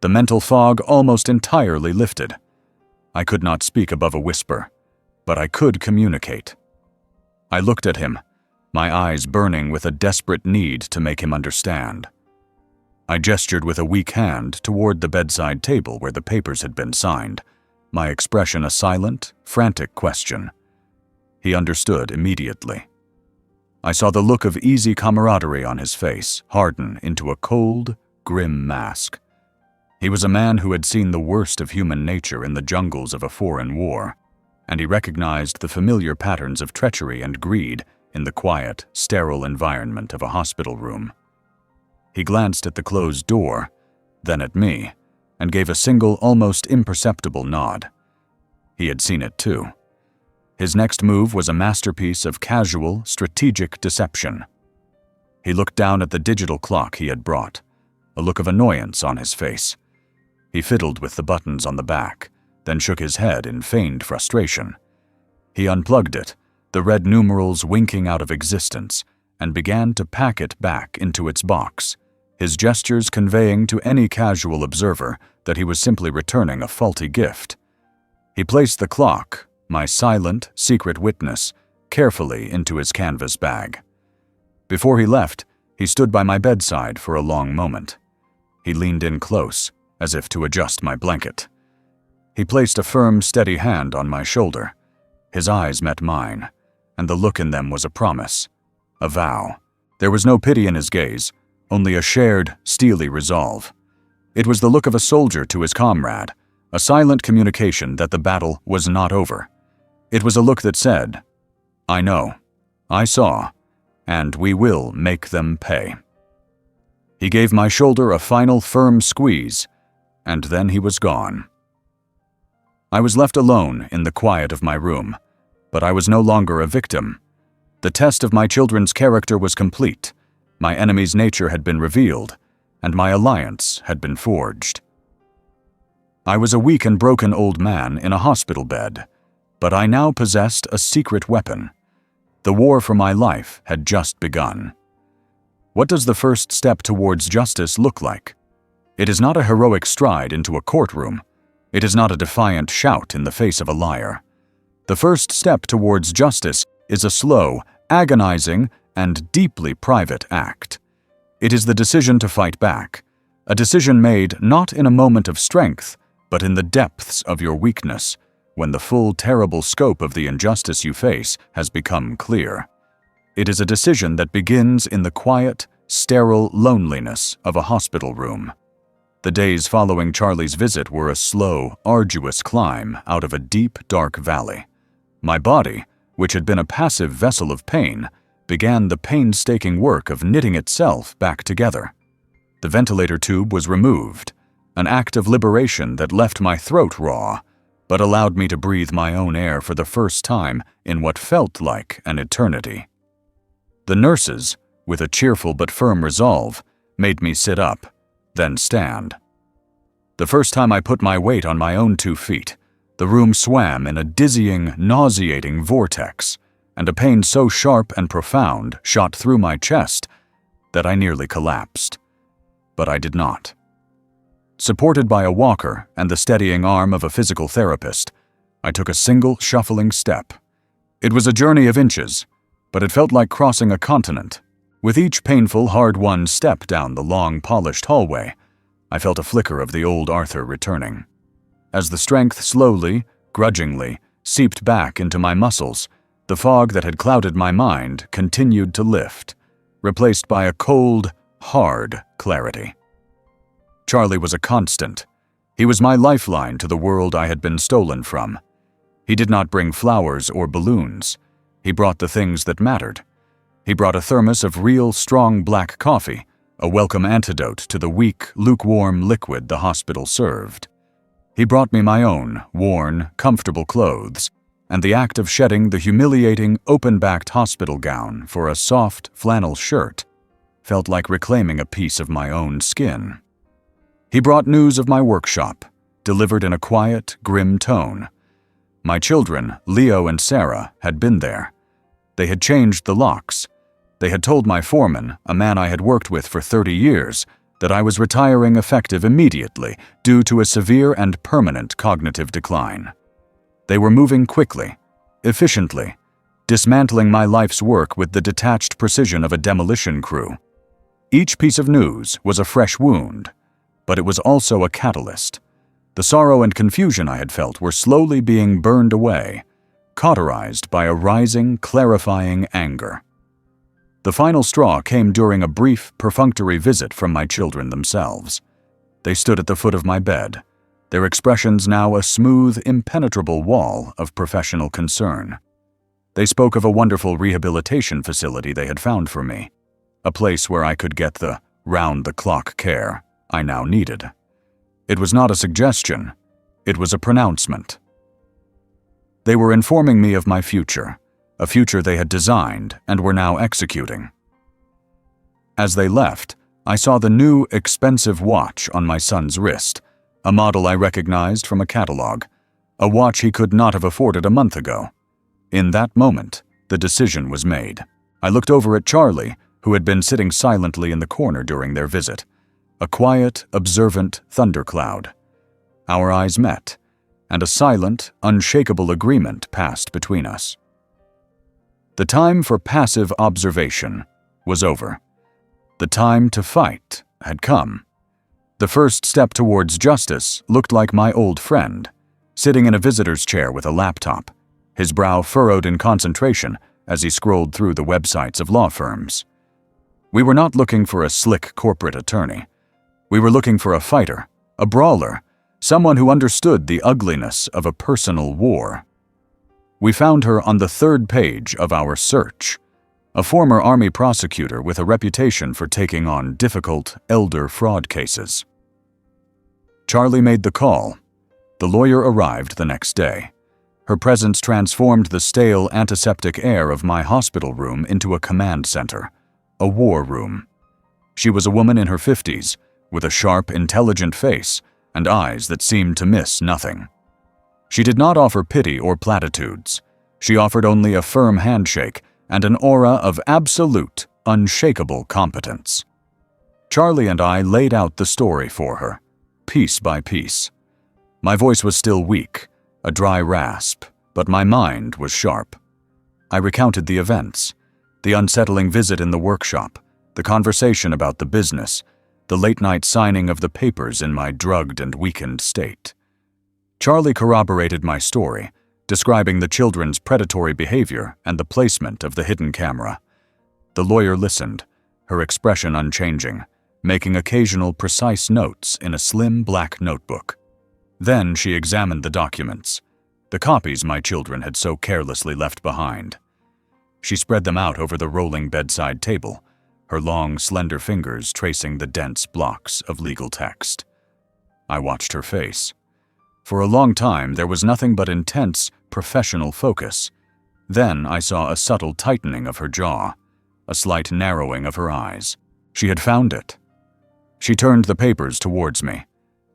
the mental fog almost entirely lifted. I could not speak above a whisper, but I could communicate. I looked at him, my eyes burning with a desperate need to make him understand. I gestured with a weak hand toward the bedside table where the papers had been signed, my expression a silent, frantic question. He understood immediately. I saw the look of easy camaraderie on his face harden into a cold, grim mask. He was a man who had seen the worst of human nature in the jungles of a foreign war, and he recognized the familiar patterns of treachery and greed in the quiet, sterile environment of a hospital room. He glanced at the closed door, then at me, and gave a single, almost imperceptible nod. He had seen it too. His next move was a masterpiece of casual, strategic deception. He looked down at the digital clock he had brought, a look of annoyance on his face. He fiddled with the buttons on the back, then shook his head in feigned frustration. He unplugged it, the red numerals winking out of existence, and began to pack it back into its box, his gestures conveying to any casual observer that he was simply returning a faulty gift. He placed the clock, my silent, secret witness, carefully into his canvas bag. Before he left, he stood by my bedside for a long moment. He leaned in close, as if to adjust my blanket. He placed a firm, steady hand on my shoulder. His eyes met mine, and the look in them was a promise, a vow. There was no pity in his gaze, only a shared, steely resolve. It was the look of a soldier to his comrade, a silent communication that the battle was not over. It was a look that said, "I know, I saw, and we will make them pay." He gave my shoulder a final firm squeeze, and then he was gone. I was left alone in the quiet of my room, but I was no longer a victim. The test of my children's character was complete, my enemy's nature had been revealed, and my alliance had been forged. I was a weak and broken old man in a hospital bed, but I now possessed a secret weapon. The war for my life had just begun. What does the first step towards justice look like? It is not a heroic stride into a courtroom. It is not a defiant shout in the face of a liar. The first step towards justice is a slow, agonizing, and deeply private act. It is the decision to fight back, a decision made not in a moment of strength, but in the depths of your weakness, when the full terrible scope of the injustice you face has become clear. It is a decision that begins in the quiet, sterile loneliness of a hospital room. The days following Charlie's visit were a slow, arduous climb out of a deep, dark valley. My body, which had been a passive vessel of pain, began the painstaking work of knitting itself back together. The ventilator tube was removed, an act of liberation that left my throat raw, but allowed me to breathe my own air for the first time in what felt like an eternity. The nurses, with a cheerful but firm resolve, made me sit up, then stand. The first time I put my weight on my own 2 feet, the room swam in a dizzying, nauseating vortex, and a pain so sharp and profound shot through my chest that I nearly collapsed. But I did not. Supported by a walker and the steadying arm of a physical therapist, I took a single shuffling step. It was a journey of inches, but it felt like crossing a continent. With each painful, hard-won step down the long, polished hallway, I felt a flicker of the old Arthur returning. As the strength slowly, grudgingly, seeped back into my muscles, the fog that had clouded my mind continued to lift, replaced by a cold, hard clarity. Charlie was a constant. He was my lifeline to the world I had been stolen from. He did not bring flowers or balloons. He brought the things that mattered. He brought a thermos of real, strong black coffee, a welcome antidote to the weak, lukewarm liquid the hospital served. He brought me my own, worn, comfortable clothes, and the act of shedding the humiliating, open-backed hospital gown for a soft flannel shirt felt like reclaiming a piece of my own skin. He brought news of my workshop, delivered in a quiet, grim tone. My children, Leo and Sarah, had been there. They had changed the locks. They had told my foreman, a man I had worked with for 30 years, that I was retiring effective immediately due to a severe and permanent cognitive decline. They were moving quickly, efficiently, dismantling my life's work with the detached precision of a demolition crew. Each piece of news was a fresh wound, but it was also a catalyst. The sorrow and confusion I had felt were slowly being burned away, cauterized by a rising, clarifying anger. The final straw came during a brief, perfunctory visit from my children themselves. They stood at the foot of my bed, their expressions now a smooth, impenetrable wall of professional concern. They spoke of a wonderful rehabilitation facility they had found for me, a place where I could get the round-the-clock care I now needed. It was not a suggestion, it was a pronouncement. They were informing me of my future, a future they had designed and were now executing. As they left, I saw the new, expensive watch on my son's wrist, a model I recognized from a catalog, a watch he could not have afforded a month ago. In that moment, the decision was made. I looked over at Charlie, who had been sitting silently in the corner during their visit, a quiet, observant thundercloud. Our eyes met, and a silent, unshakable agreement passed between us. The time for passive observation was over. The time to fight had come. The first step towards justice looked like my old friend, sitting in a visitor's chair with a laptop, his brow furrowed in concentration as he scrolled through the websites of law firms. We were not looking for a slick corporate attorney. We were looking for a fighter, a brawler, someone who understood the ugliness of a personal war. We found her on the third page of our search, a former Army prosecutor with a reputation for taking on difficult elder fraud cases. Charlie made the call. The lawyer arrived the next day. Her presence transformed the stale, antiseptic air of my hospital room into a command center, a war room. She was a woman in her 50s, with a sharp, intelligent face and eyes that seemed to miss nothing. She did not offer pity or platitudes. She offered only a firm handshake and an aura of absolute, unshakable competence. Charlie and I laid out the story for her, piece by piece. My voice was still weak, a dry rasp, but my mind was sharp. I recounted the events, the unsettling visit in the workshop, the conversation about the business, the late-night signing of the papers in my drugged and weakened state. Charlie corroborated my story, describing the children's predatory behavior and the placement of the hidden camera. The lawyer listened, her expression unchanging, making occasional precise notes in a slim black notebook. Then she examined the documents, the copies my children had so carelessly left behind. She spread them out over the rolling bedside table, her long, slender fingers tracing the dense blocks of legal text. I watched her face. For a long time, there was nothing but intense, professional focus. Then I saw a subtle tightening of her jaw, a slight narrowing of her eyes. She had found it. She turned the papers towards me.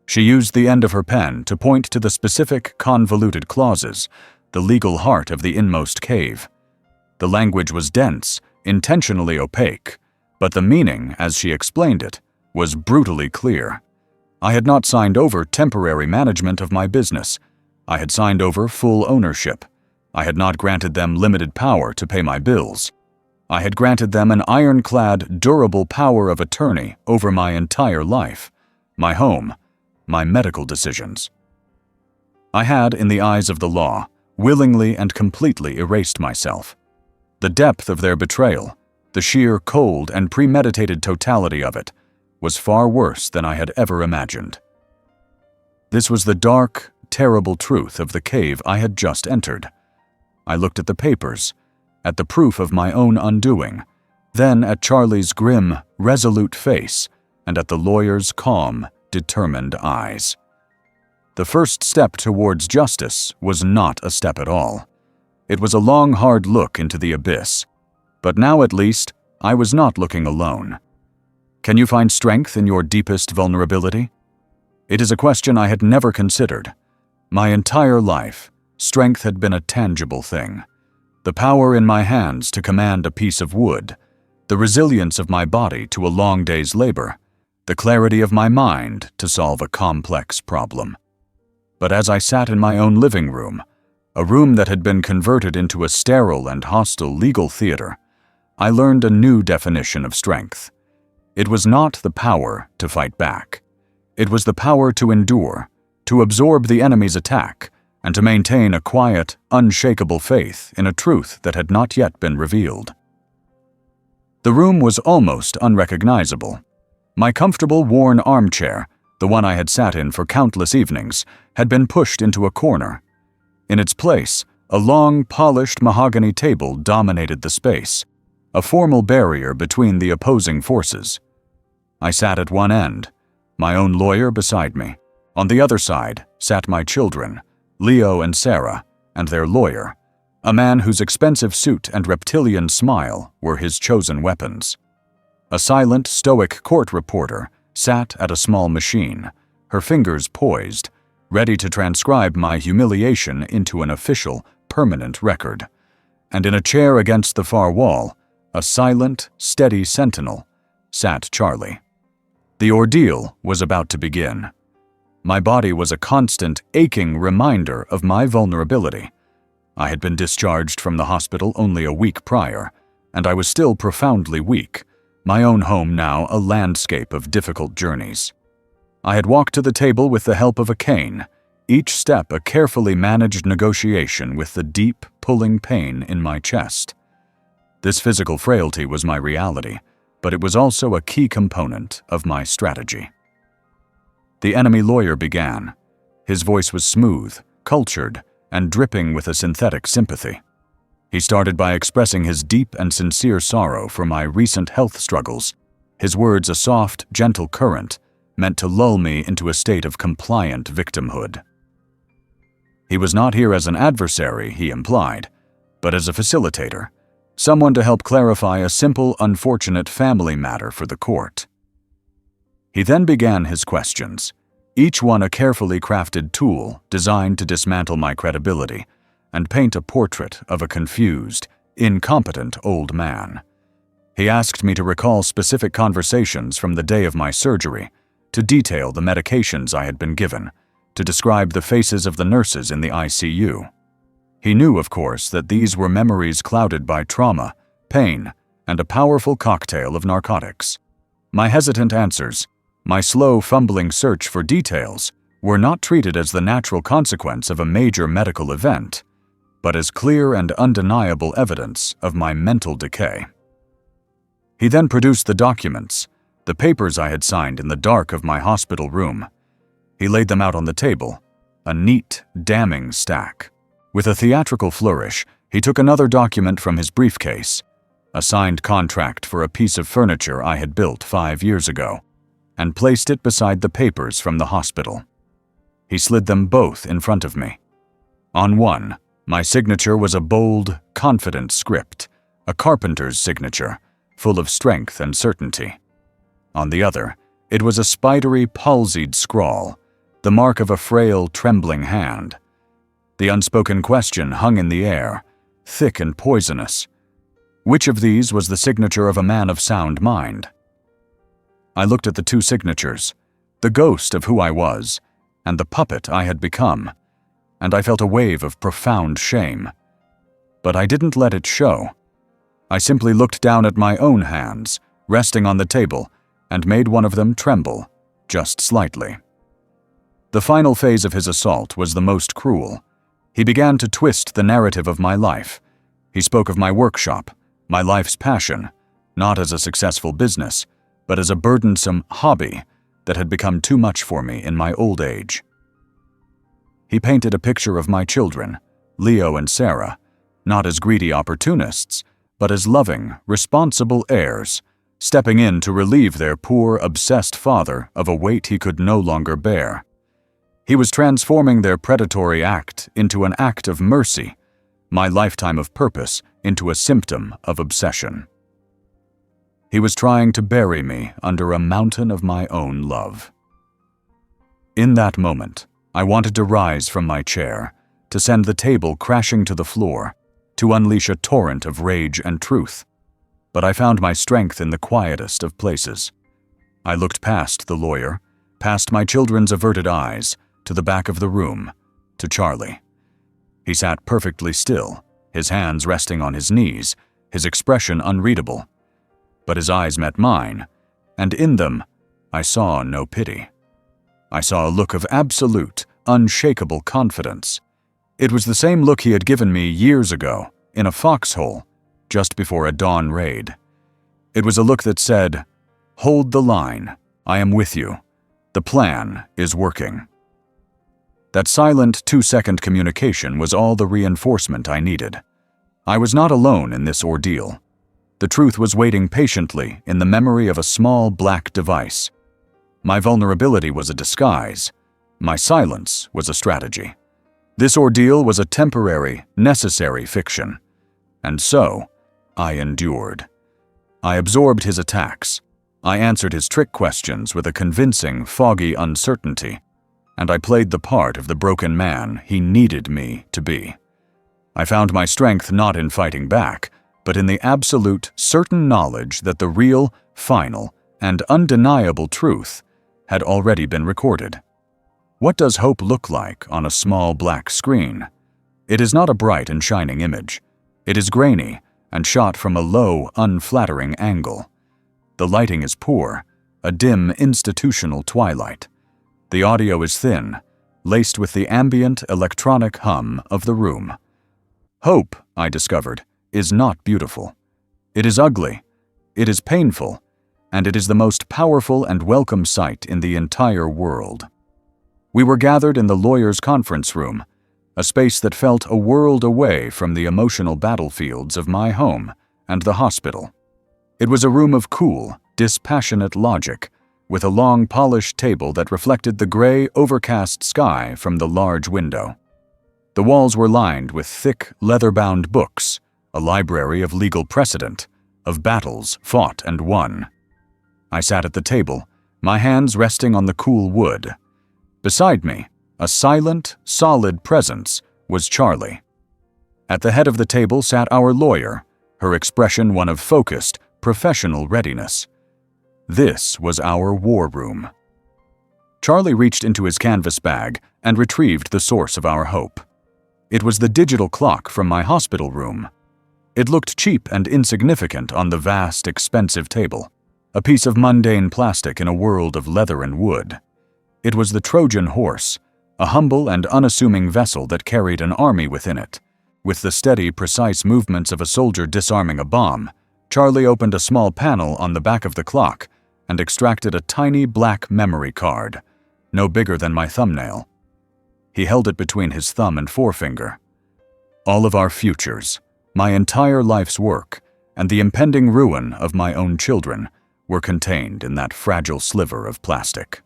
She used the end of her pen to point to the specific, convoluted clauses, the legal heart of the inmost cave. The language was dense, intentionally opaque, but the meaning, as she explained it, was brutally clear. I had not signed over temporary management of my business. I had signed over full ownership. I had not granted them limited power to pay my bills. I had granted them an ironclad, durable power of attorney over my entire life, my home, my medical decisions. I had, in the eyes of the law, willingly and completely erased myself. The depth of their betrayal, the sheer cold and premeditated totality of it, was far worse than I had ever imagined. This was the dark, terrible truth of the cave I had just entered. I looked at the papers, at the proof of my own undoing, then at Charlie's grim, resolute face, and at the lawyer's calm, determined eyes. The first step towards justice was not a step at all. It was a long, hard look into the abyss. But now at least, I was not looking alone. Can you find strength in your deepest vulnerability? It is a question I had never considered. My entire life, strength had been a tangible thing. The power in my hands to command a piece of wood, the resilience of my body to a long day's labor, the clarity of my mind to solve a complex problem. But as I sat in my own living room, a room that had been converted into a sterile and hostile legal theater, I learned a new definition of strength. It was not the power to fight back. It was the power to endure, to absorb the enemy's attack, and to maintain a quiet, unshakable faith in a truth that had not yet been revealed. The room was almost unrecognizable. My comfortable, worn armchair, the one I had sat in for countless evenings, had been pushed into a corner. In its place, a long, polished mahogany table dominated the space, a formal barrier between the opposing forces. I sat at one end, my own lawyer beside me. On the other side sat my children, Leo and Sarah, and their lawyer, a man whose expensive suit and reptilian smile were his chosen weapons. A silent, stoic court reporter sat at a small machine, her fingers poised, ready to transcribe my humiliation into an official, permanent record. And in a chair against the far wall, a silent, steady sentinel, sat Charlie. The ordeal was about to begin. My body was a constant, aching reminder of my vulnerability. I had been discharged from the hospital only a week prior, and I was still profoundly weak, my own home now a landscape of difficult journeys. I had walked to the table with the help of a cane, each step a carefully managed negotiation with the deep, pulling pain in my chest. This physical frailty was my reality, but it was also a key component of my strategy. The enemy lawyer began. His voice was smooth, cultured, and dripping with a synthetic sympathy. He started by expressing his deep and sincere sorrow for my recent health struggles, his words a soft, gentle current, meant to lull me into a state of compliant victimhood. He was not here as an adversary, he implied, but as a facilitator, someone to help clarify a simple, unfortunate family matter for the court. He then began his questions, each one a carefully crafted tool designed to dismantle my credibility and paint a portrait of a confused, incompetent old man. He asked me to recall specific conversations from the day of my surgery, to detail the medications I had been given, to describe the faces of the nurses in the ICU. He knew, of course, that these were memories clouded by trauma, pain, and a powerful cocktail of narcotics. My hesitant answers, my slow, fumbling search for details, were not treated as the natural consequence of a major medical event, but as clear and undeniable evidence of my mental decay. He then produced the documents, the papers I had signed in the dark of my hospital room. He laid them out on the table, a neat, damning stack. With a theatrical flourish, he took another document from his briefcase, a signed contract for a piece of furniture I had built 5 years ago, and placed it beside the papers from the hospital. He slid them both in front of me. On one, my signature was a bold, confident script, a carpenter's signature, full of strength and certainty. On the other, it was a spidery, palsied scrawl, the mark of a frail, trembling hand. The unspoken question hung in the air, thick and poisonous. Which of these was the signature of a man of sound mind? I looked at the two signatures, the ghost of who I was, and the puppet I had become, and I felt a wave of profound shame. But I didn't let it show. I simply looked down at my own hands, resting on the table, and made one of them tremble, just slightly. The final phase of his assault was the most cruel. He began to twist the narrative of my life. He spoke of my workshop, my life's passion, not as a successful business, but as a burdensome hobby that had become too much for me in my old age. He painted a picture of my children, Leo and Sarah, not as greedy opportunists, but as loving, responsible heirs, stepping in to relieve their poor, obsessed father of a weight he could no longer bear. He was transforming their predatory act into an act of mercy, my lifetime of purpose into a symptom of obsession. He was trying to bury me under a mountain of my own love. In that moment, I wanted to rise from my chair, to send the table crashing to the floor, to unleash a torrent of rage and truth. But I found my strength in the quietest of places. I looked past the lawyer, past my children's averted eyes, to the back of the room, to Charlie. He sat perfectly still, his hands resting on his knees, his expression unreadable. But his eyes met mine, and in them I saw no pity. I saw a look of absolute, unshakable confidence. It was the same look he had given me years ago, in a foxhole, just before a dawn raid. It was a look that said, "Hold the line, I am with you. The plan is working." That silent 2-second communication was all the reinforcement I needed. I was not alone in this ordeal. The truth was waiting patiently in the memory of a small black device. My vulnerability was a disguise. My silence was a strategy. This ordeal was a temporary, necessary fiction. And so, I endured. I absorbed his attacks. I answered his trick questions with a convincing, foggy uncertainty. And I played the part of the broken man he needed me to be. I found my strength not in fighting back, but in the absolute, certain knowledge that the real, final, and undeniable truth had already been recorded. What does hope look like on a small black screen? It is not a bright and shining image. It is grainy and shot from a low, unflattering angle. The lighting is poor, a dim institutional twilight. The audio is thin, laced with the ambient electronic hum of the room. Hope, I discovered, is not beautiful. It is ugly, it is painful, and it is the most powerful and welcome sight in the entire world. We were gathered in the lawyer's conference room, a space that felt a world away from the emotional battlefields of my home and the hospital. It was a room of cool, dispassionate logic, with a long polished table that reflected the gray, overcast sky from the large window. The walls were lined with thick, leather-bound books, a library of legal precedent, of battles fought and won. I sat at the table, my hands resting on the cool wood. Beside me, a silent, solid presence, was Charlie. At the head of the table sat our lawyer, her expression one of focused, professional readiness. This was our war room. Charlie reached into his canvas bag and retrieved the source of our hope. It was the digital clock from my hospital room. It looked cheap and insignificant on the vast, expensive table, a piece of mundane plastic in a world of leather and wood. It was the Trojan horse, a humble and unassuming vessel that carried an army within it. With the steady, precise movements of a soldier disarming a bomb, Charlie opened a small panel on the back of the clock and extracted a tiny black memory card, no bigger than my thumbnail. He held it between his thumb and forefinger. All of our futures, my entire life's work, and the impending ruin of my own children were contained in that fragile sliver of plastic.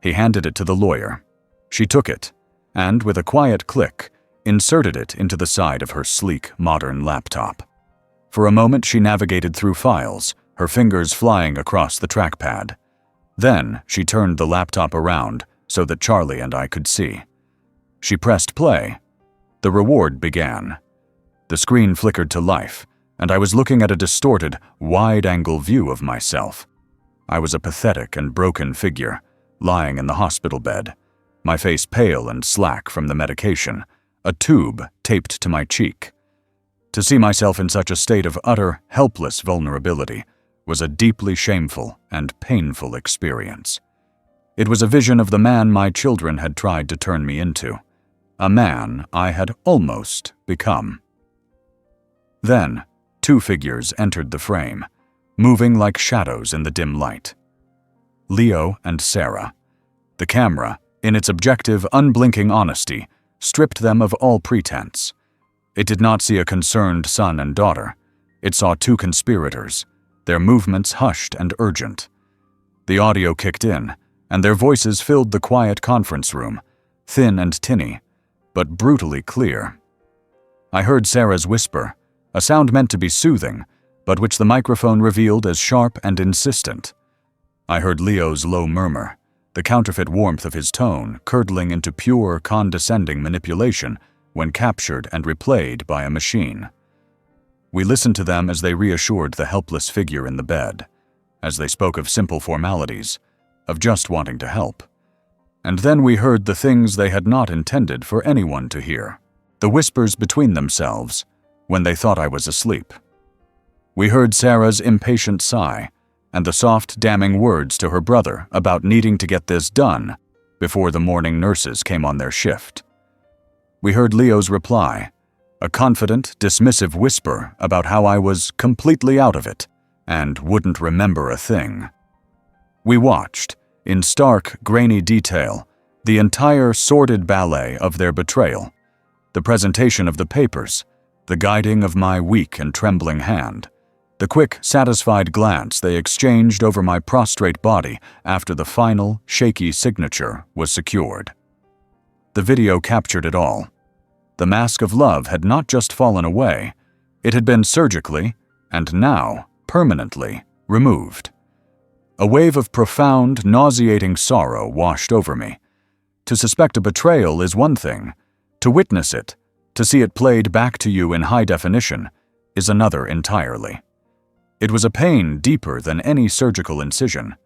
He handed it to the lawyer. She took it, and with a quiet click, inserted it into the side of her sleek, modern laptop. For a moment she navigated through files, her fingers flying across the trackpad. Then she turned the laptop around so that Charlie and I could see. She pressed play. The reward began. The screen flickered to life, and I was looking at a distorted, wide-angle view of myself. I was a pathetic and broken figure, lying in the hospital bed, my face pale and slack from the medication, a tube taped to my cheek. To see myself in such a state of utter, helpless vulnerability was a deeply shameful and painful experience. It was a vision of the man my children had tried to turn me into, a man I had almost become. Then, two figures entered the frame, moving like shadows in the dim light. Leo and Sarah. The camera, in its objective, unblinking honesty, stripped them of all pretense. It did not see a concerned son and daughter. It saw two conspirators, their movements hushed and urgent. The audio kicked in, and their voices filled the quiet conference room, thin and tinny, but brutally clear. I heard Sarah's whisper, a sound meant to be soothing, but which the microphone revealed as sharp and insistent. I heard Leo's low murmur, the counterfeit warmth of his tone curdling into pure, condescending manipulation when captured and replayed by a machine. We listened to them as they reassured the helpless figure in the bed, as they spoke of simple formalities, of just wanting to help. And then we heard the things they had not intended for anyone to hear, the whispers between themselves when they thought I was asleep. We heard Sarah's impatient sigh and the soft, damning words to her brother about needing to get this done before the morning nurses came on their shift. We heard Leo's reply, a confident, dismissive whisper about how I was completely out of it and wouldn't remember a thing. We watched, in stark, grainy detail, the entire sordid ballet of their betrayal, the presentation of the papers, the guiding of my weak and trembling hand, The quick, satisfied glance they exchanged over my prostrate body after the final, shaky signature was secured. The video captured it all. The mask of love had not just fallen away, it had been surgically, and now permanently, removed. A wave of profound, nauseating sorrow washed over me. To suspect a betrayal is one thing. To witness it, to see it played back to you in high definition, is another entirely. It was a pain deeper than any surgical incision.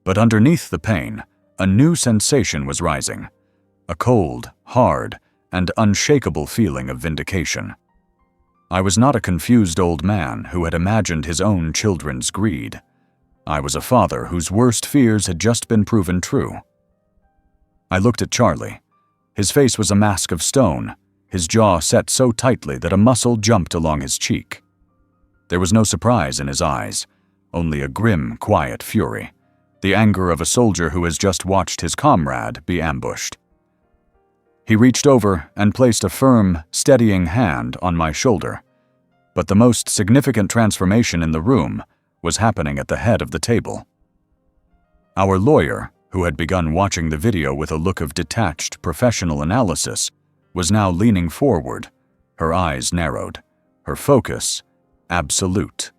But underneath the pain, a new sensation was rising. A cold, hard, and unshakable feeling of vindication. I was not a confused old man who had imagined his own children's greed. I was a father whose worst fears had just been proven true. I looked at Charlie. His face was a mask of stone, his jaw set so tightly that a muscle jumped along his cheek. There was no surprise in his eyes, only a grim, quiet fury, the anger of a soldier who has just watched his comrade be ambushed. He reached over and placed a firm, steadying hand on my shoulder, but the most significant transformation in the room was happening at the head of the table. Our lawyer, who had begun watching the video with a look of detached, professional analysis, was now leaning forward, her eyes narrowed, her focus absolute.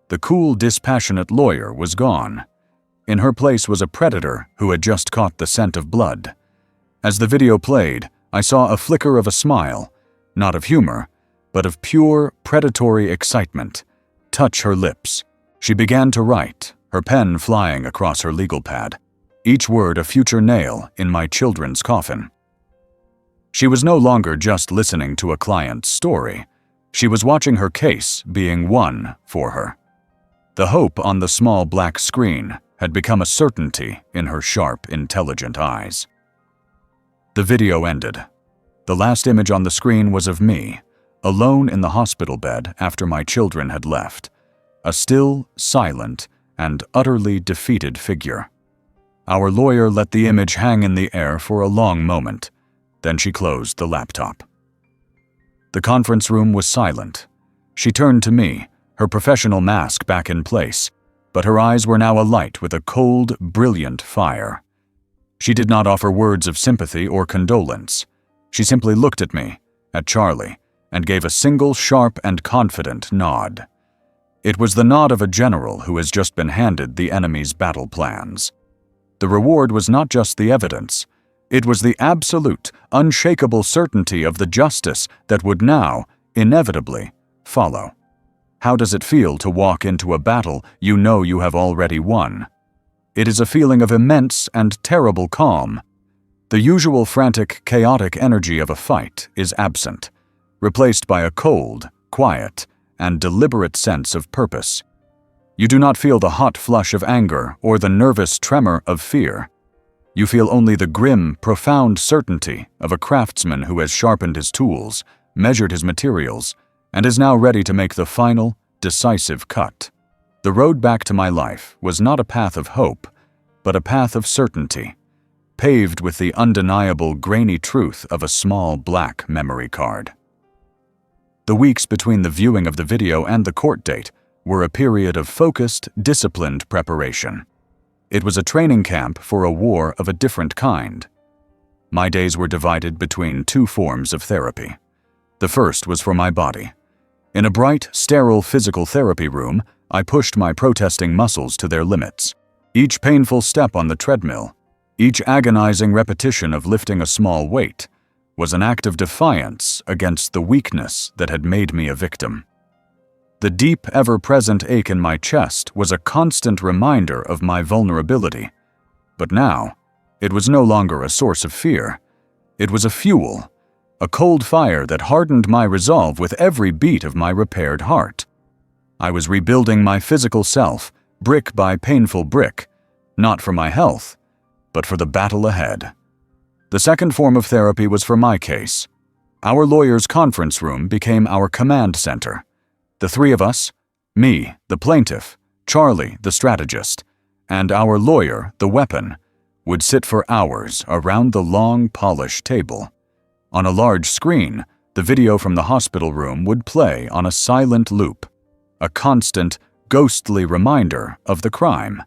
The cool, dispassionate lawyer was gone. In her place was a predator who had just caught the scent of blood. As the video played, I saw a flicker of a smile, not of humor, but of pure, predatory excitement, touch her lips. She began to write, her pen flying across her legal pad, each word a future nail in my children's coffin. She was no longer just listening to a client's story. She was watching her case being won for her. The hope on the small black screen had become a certainty in her sharp, intelligent eyes. The video ended. The last image on the screen was of me, alone in the hospital bed after my children had left, a still, silent, and utterly defeated figure. Our lawyer let the image hang in the air for a long moment, then she closed the laptop. The conference room was silent. She turned to me, her professional mask back in place, but her eyes were now alight with a cold, brilliant fire. She did not offer words of sympathy or condolence. She simply looked at me, at Charlie, and gave a single sharp and confident nod. It was the nod of a general who has just been handed the enemy's battle plans. The reward was not just the evidence. It was the absolute, unshakable certainty of the justice that would now, inevitably, follow. How does it feel to walk into a battle you know you have already won? It is a feeling of immense and terrible calm. The usual frantic, chaotic energy of a fight is absent, replaced by a cold, quiet, and deliberate sense of purpose. You do not feel the hot flush of anger or the nervous tremor of fear. You feel only the grim, profound certainty of a craftsman who has sharpened his tools, measured his materials, and is now ready to make the final, decisive cut. The road back to my life was not a path of hope, but a path of certainty, paved with the undeniable grainy truth of a small black memory card. The weeks between the viewing of the video and the court date were a period of focused, disciplined preparation. It was a training camp for a war of a different kind. My days were divided between two forms of therapy. The first was for my body. In a bright, sterile physical therapy room, I pushed my protesting muscles to their limits. Each painful step on the treadmill, each agonizing repetition of lifting a small weight, was an act of defiance against the weakness that had made me a victim. The deep, ever-present ache in my chest was a constant reminder of my vulnerability. But now, it was no longer a source of fear. It was a fuel, a cold fire that hardened my resolve with every beat of my repaired heart. I was rebuilding my physical self, brick by painful brick, not for my health, but for the battle ahead. The second form of therapy was for my case. Our lawyer's conference room became our command center. The three of us, me, the plaintiff, Charlie, the strategist, and our lawyer, the weapon, would sit for hours around the long, polished table. On a large screen, the video from the hospital room would play on a silent loop. a constant, ghostly reminder of the crime.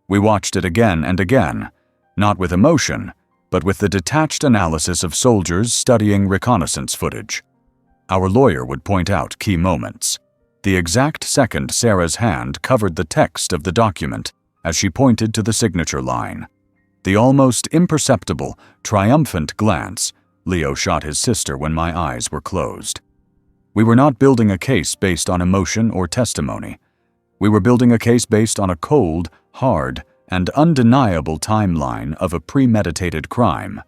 We watched it again and again, not with emotion, but with the detached analysis of soldiers studying reconnaissance footage. Our lawyer would point out key moments. The exact second Sarah's hand covered the text of the document as she pointed to the signature line. The almost imperceptible, triumphant glance Leo shot his sister when my eyes were closed. We were not building a case based on emotion or testimony. We were building a case based on a cold, hard, and undeniable timeline of a premeditated crime.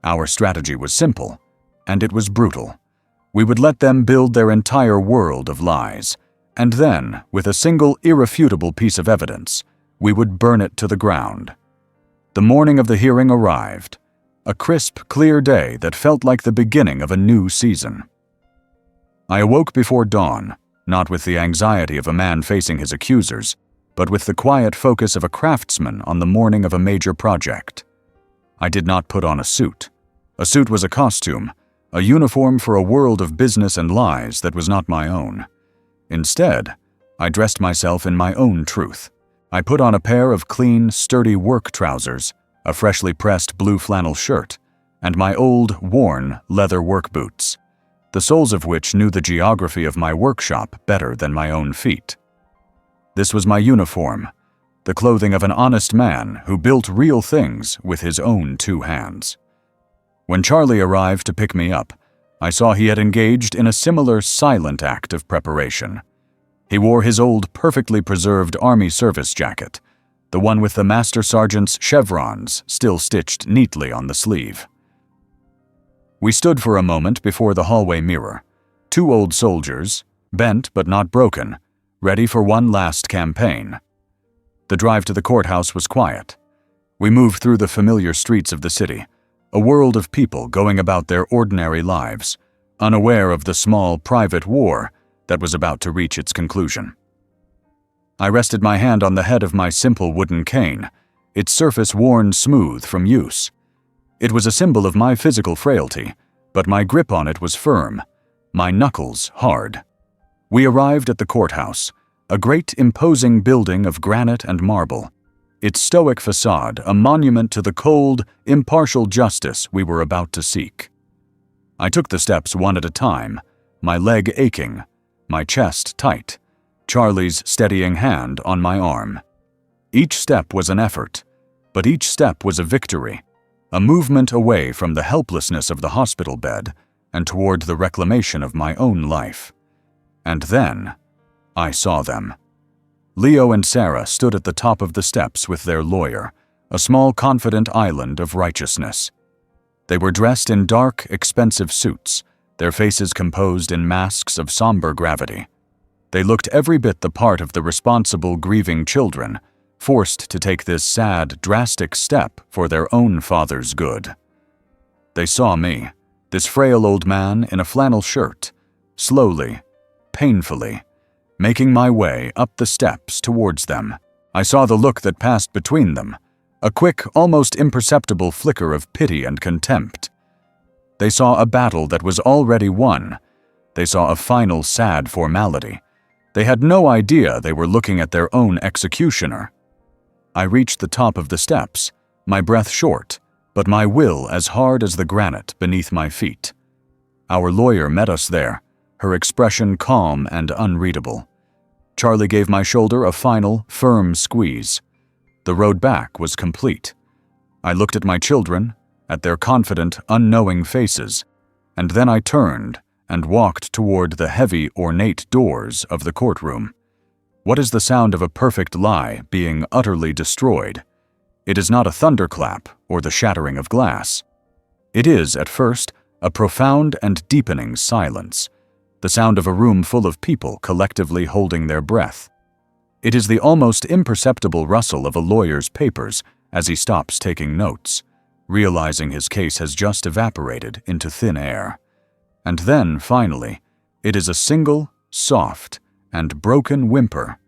Our strategy was simple, and it was brutal. We would let them build their entire world of lies, and then, with a single irrefutable piece of evidence, we would burn it to the ground. The morning of the hearing arrived, a crisp, clear day that felt like the beginning of a new season. I awoke before dawn, not with the anxiety of a man facing his accusers, but with the quiet focus of a craftsman on the morning of a major project. I did not put on a suit. A suit was a costume, a uniform for a world of business and lies that was not my own. Instead, I dressed myself in my own truth. I put on a pair of clean, sturdy work trousers, a freshly pressed blue flannel shirt, and my old, worn leather work boots, the soles of which knew the geography of my workshop better than my own feet. This was my uniform, the clothing of an honest man who built real things with his own two hands. When Charlie arrived to pick me up, I saw he had engaged in a similar silent act of preparation. He wore his old, perfectly preserved Army service jacket, the one with the Master Sergeant's chevrons still stitched neatly on the sleeve. We stood for a moment before the hallway mirror, two old soldiers, bent but not broken, ready for one last campaign. The drive to the courthouse was quiet. We moved through the familiar streets of the city, a world of people going about their ordinary lives, unaware of the small, private war that was about to reach its conclusion. I rested my hand on the head of my simple wooden cane, its surface worn smooth from use. It was a symbol of my physical frailty, but my grip on it was firm, my knuckles hard. We arrived at the courthouse, a great imposing building of granite and marble, its stoic facade a monument to the cold, impartial justice we were about to seek. I took the steps one at a time, my leg aching, my chest tight, Charlie's steadying hand on my arm. Each step was an effort, but each step was a victory, a movement away from the helplessness of the hospital bed and toward the reclamation of my own life. And then, I saw them. Leo and Sarah stood at the top of the steps with their lawyer, a small confident island of righteousness. They were dressed in dark, expensive suits, their faces composed in masks of somber gravity. They looked every bit the part of the responsible, grieving children, forced to take this sad, drastic step for their own father's good. They saw me, this frail old man in a flannel shirt, slowly, painfully, making my way up the steps towards them. I saw the look that passed between them, a quick, almost imperceptible flicker of pity and contempt. They saw a battle that was already won. They saw a final sad formality. They had no idea they were looking at their own executioner. I reached the top of the steps, my breath short, but my will as hard as the granite beneath my feet. Our lawyer met us there, her expression calm and unreadable. Charlie gave my shoulder a final, firm squeeze. The road back was complete. I looked at my children, at their confident, unknowing faces, and then I turned and walked toward the heavy, ornate doors of the courtroom. What is the sound of a perfect lie being utterly destroyed? It is not a thunderclap or the shattering of glass. It is, at first, a profound and deepening silence, the sound of a room full of people collectively holding their breath. It is the almost imperceptible rustle of a lawyer's papers as he stops taking notes, realizing his case has just evaporated into thin air. And then, finally, it is a single, soft, and broken whimper,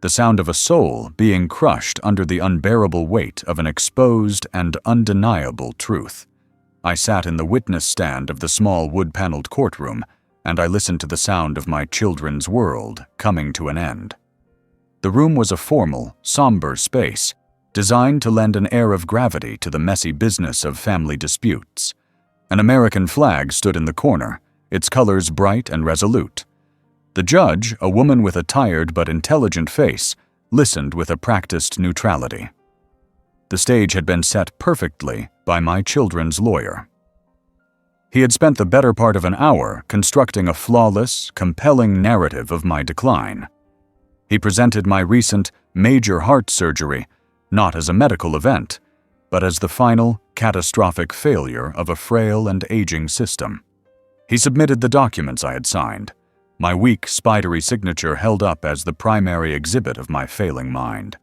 the sound of a soul being crushed under the unbearable weight of an exposed and undeniable truth. I sat in the witness stand of the small wood-paneled courtroom, and I listened to the sound of my children's world coming to an end. The room was a formal, somber space, designed to lend an air of gravity to the messy business of family disputes. An American flag stood in the corner, its colors bright and resolute. The judge, a woman with a tired but intelligent face, listened with a practiced neutrality. The stage had been set perfectly by my children's lawyer. He had spent the better part of an hour constructing a flawless, compelling narrative of my decline. He presented my recent major heart surgery not as a medical event, but as the final, catastrophic failure of a frail and aging system. He submitted the documents I had signed, my weak, spidery signature held up as the primary exhibit of my failing mind.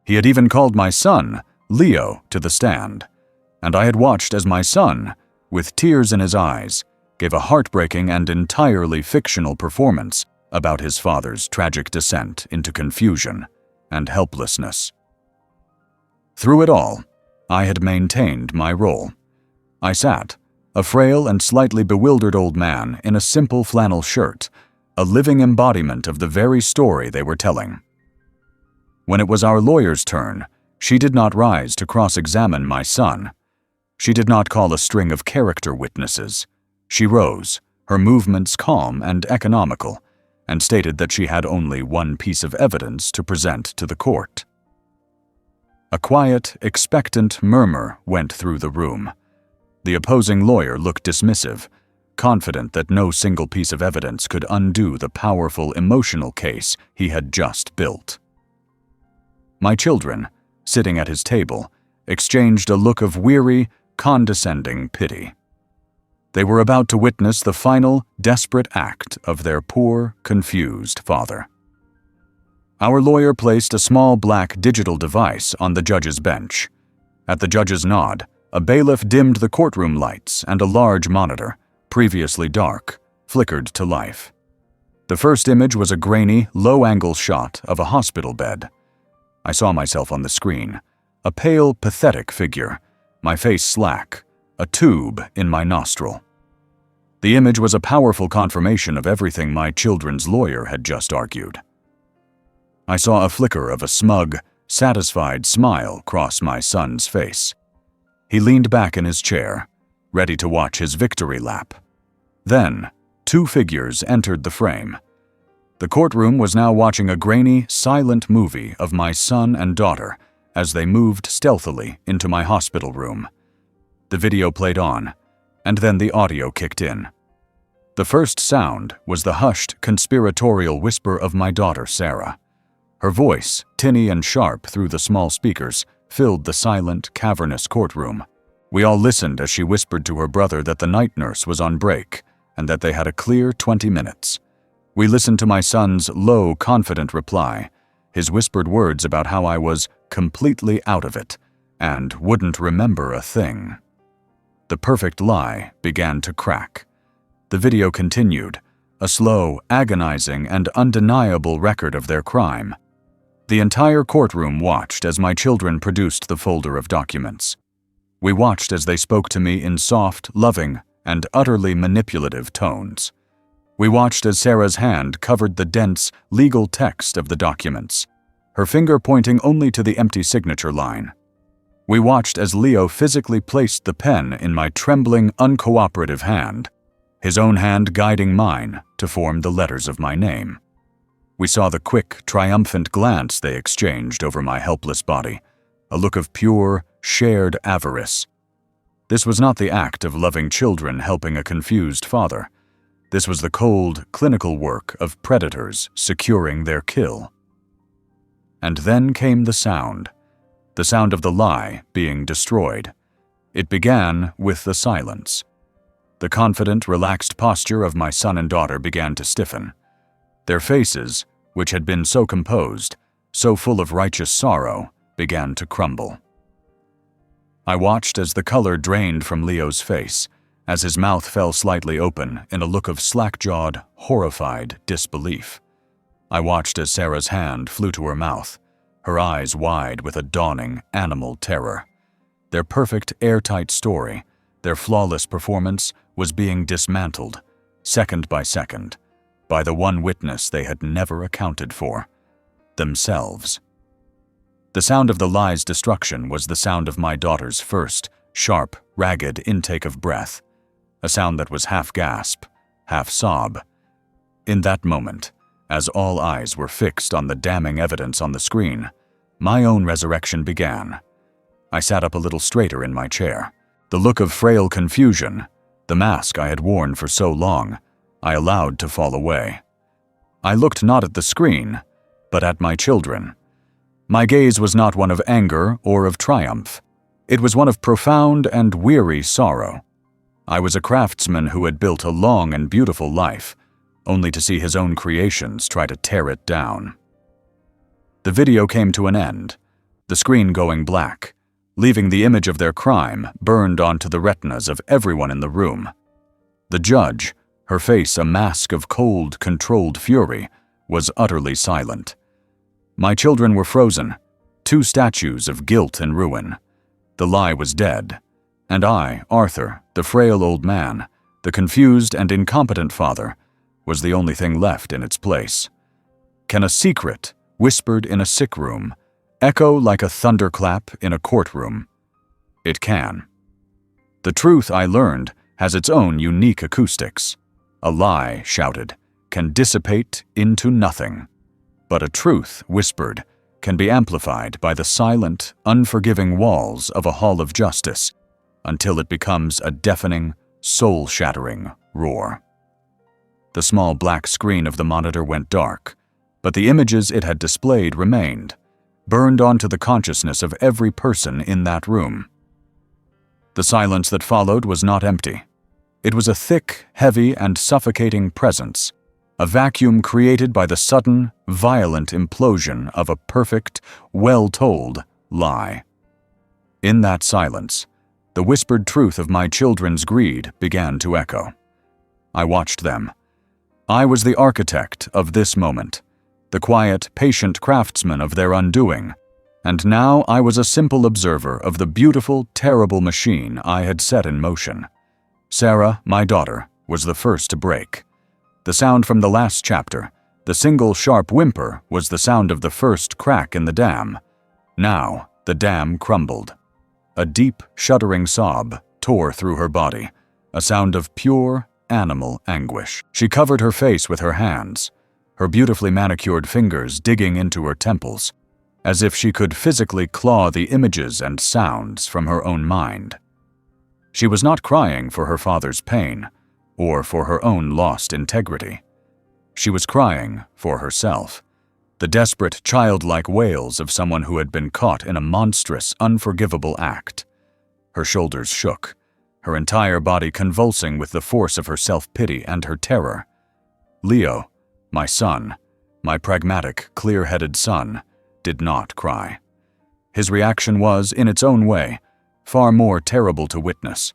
He had even called my son, Leo, to the stand, and I had watched as my son, with tears in his eyes, gave a heartbreaking and entirely fictional performance about his father's tragic descent into confusion and helplessness. Through it all, I had maintained my role. I sat, a frail and slightly bewildered old man in a simple flannel shirt, a living embodiment of the very story they were telling. When it was our lawyer's turn, she did not rise to cross-examine my son. She did not call a string of character witnesses. She rose, her movements calm and economical, and stated that she had only one piece of evidence to present to the court. A quiet, expectant murmur went through the room. The opposing lawyer looked dismissive, confident that no single piece of evidence could undo the powerful emotional case he had just built. My children, sitting at his table, exchanged a look of weary, condescending pity. They were about to witness the final, desperate act of their poor, confused father. Our lawyer placed a small black digital device on the judge's bench. At the judge's nod, a bailiff dimmed the courtroom lights and a large monitor, previously dark, flickered to life. The first image was a grainy, low-angle shot of a hospital bed. I saw myself on the screen, a pale, pathetic figure, my face slack, a tube in my nostril. The image was a powerful confirmation of everything my children's lawyer had just argued. I saw a flicker of a smug, satisfied smile cross my son's face. He leaned back in his chair, ready to watch his victory lap. Then, two figures entered the frame. The courtroom was now watching a grainy, silent movie of my son and daughter as they moved stealthily into my hospital room. The video played on, and then the audio kicked in. The first sound was the hushed, conspiratorial whisper of my daughter, Sarah. Her voice, tinny and sharp through the small speakers, filled the silent, cavernous courtroom. We all listened as she whispered to her brother that the night nurse was on break and that they had a clear 20 minutes. We listened to my son's low, confident reply, his whispered words about how I was completely out of it and wouldn't remember a thing. The perfect lie began to crack. The video continued, a slow, agonizing, and undeniable record of their crime. The entire courtroom watched as my children produced the folder of documents. We watched as they spoke to me in soft, loving, and utterly manipulative tones. We watched as Sarah's hand covered the dense, legal text of the documents, her finger pointing only to the empty signature line. We watched as Leo physically placed the pen in my trembling, uncooperative hand, his own hand guiding mine to form the letters of my name. We saw the quick, triumphant glance they exchanged over my helpless body, a look of pure, shared avarice. This was not the act of loving children helping a confused father. This was the cold, clinical work of predators securing their kill. And then came the sound of the lie being destroyed. It began with the silence. The confident, relaxed posture of my son and daughter began to stiffen. Their faces, which had been so composed, so full of righteous sorrow, began to crumble. I watched as the color drained from Leo's face, as his mouth fell slightly open in a look of slack-jawed, horrified disbelief. I watched as Sarah's hand flew to her mouth, her eyes wide with a dawning, animal terror. Their perfect, airtight story, their flawless performance, was being dismantled, second by second, by the one witness they had never accounted for: themselves. The sound of the lie's destruction was the sound of my daughter's first, sharp, ragged intake of breath, a sound that was half gasp, half sob. In that moment, as all eyes were fixed on the damning evidence on the screen, my own resurrection began. I sat up a little straighter in my chair. The look of frail confusion, the mask I had worn for so long, I allowed to fall away. I looked not at the screen, but at my children. My gaze was not one of anger or of triumph. It was one of profound and weary sorrow. I was a craftsman who had built a long and beautiful life, only to see his own creations try to tear it down. The video came to an end, the screen going black, leaving the image of their crime burned onto the retinas of everyone in the room. The judge, her face a mask of cold, controlled fury, was utterly silent. My children were frozen, two statues of guilt and ruin. The lie was dead, and I, Arthur, the frail old man, the confused and incompetent father, was the only thing left in its place. Can a secret, whispered in a sick room, echo like a thunderclap in a courtroom? It can. The truth, I learned, has its own unique acoustics. A lie, shouted, can dissipate into nothing. But a truth, whispered, can be amplified by the silent, unforgiving walls of a hall of justice until it becomes a deafening, soul-shattering roar. The small black screen of the monitor went dark, but the images it had displayed remained, burned onto the consciousness of every person in that room. The silence that followed was not empty. It was a thick, heavy, and suffocating presence, a vacuum created by the sudden, violent implosion of a perfect, well-told lie. In that silence, the whispered truth of my children's greed began to echo. I watched them. I was the architect of this moment, the quiet, patient craftsman of their undoing, and now I was a simple observer of the beautiful, terrible machine I had set in motion. Sarah, my daughter, was the first to break. The sound from the last chapter, the single sharp whimper, was the sound of the first crack in the dam. Now, the dam crumbled. A deep, shuddering sob tore through her body, a sound of pure, animal anguish. She covered her face with her hands, her beautifully manicured fingers digging into her temples, as if she could physically claw the images and sounds from her own mind. She was not crying for her father's pain, or for her own lost integrity. She was crying for herself, the desperate, childlike wails of someone who had been caught in a monstrous, unforgivable act. Her shoulders shook, her entire body convulsing with the force of her self-pity and her terror. Leo, my son, my pragmatic, clear-headed son, did not cry. His reaction was, in its own way, far more terrible to witness.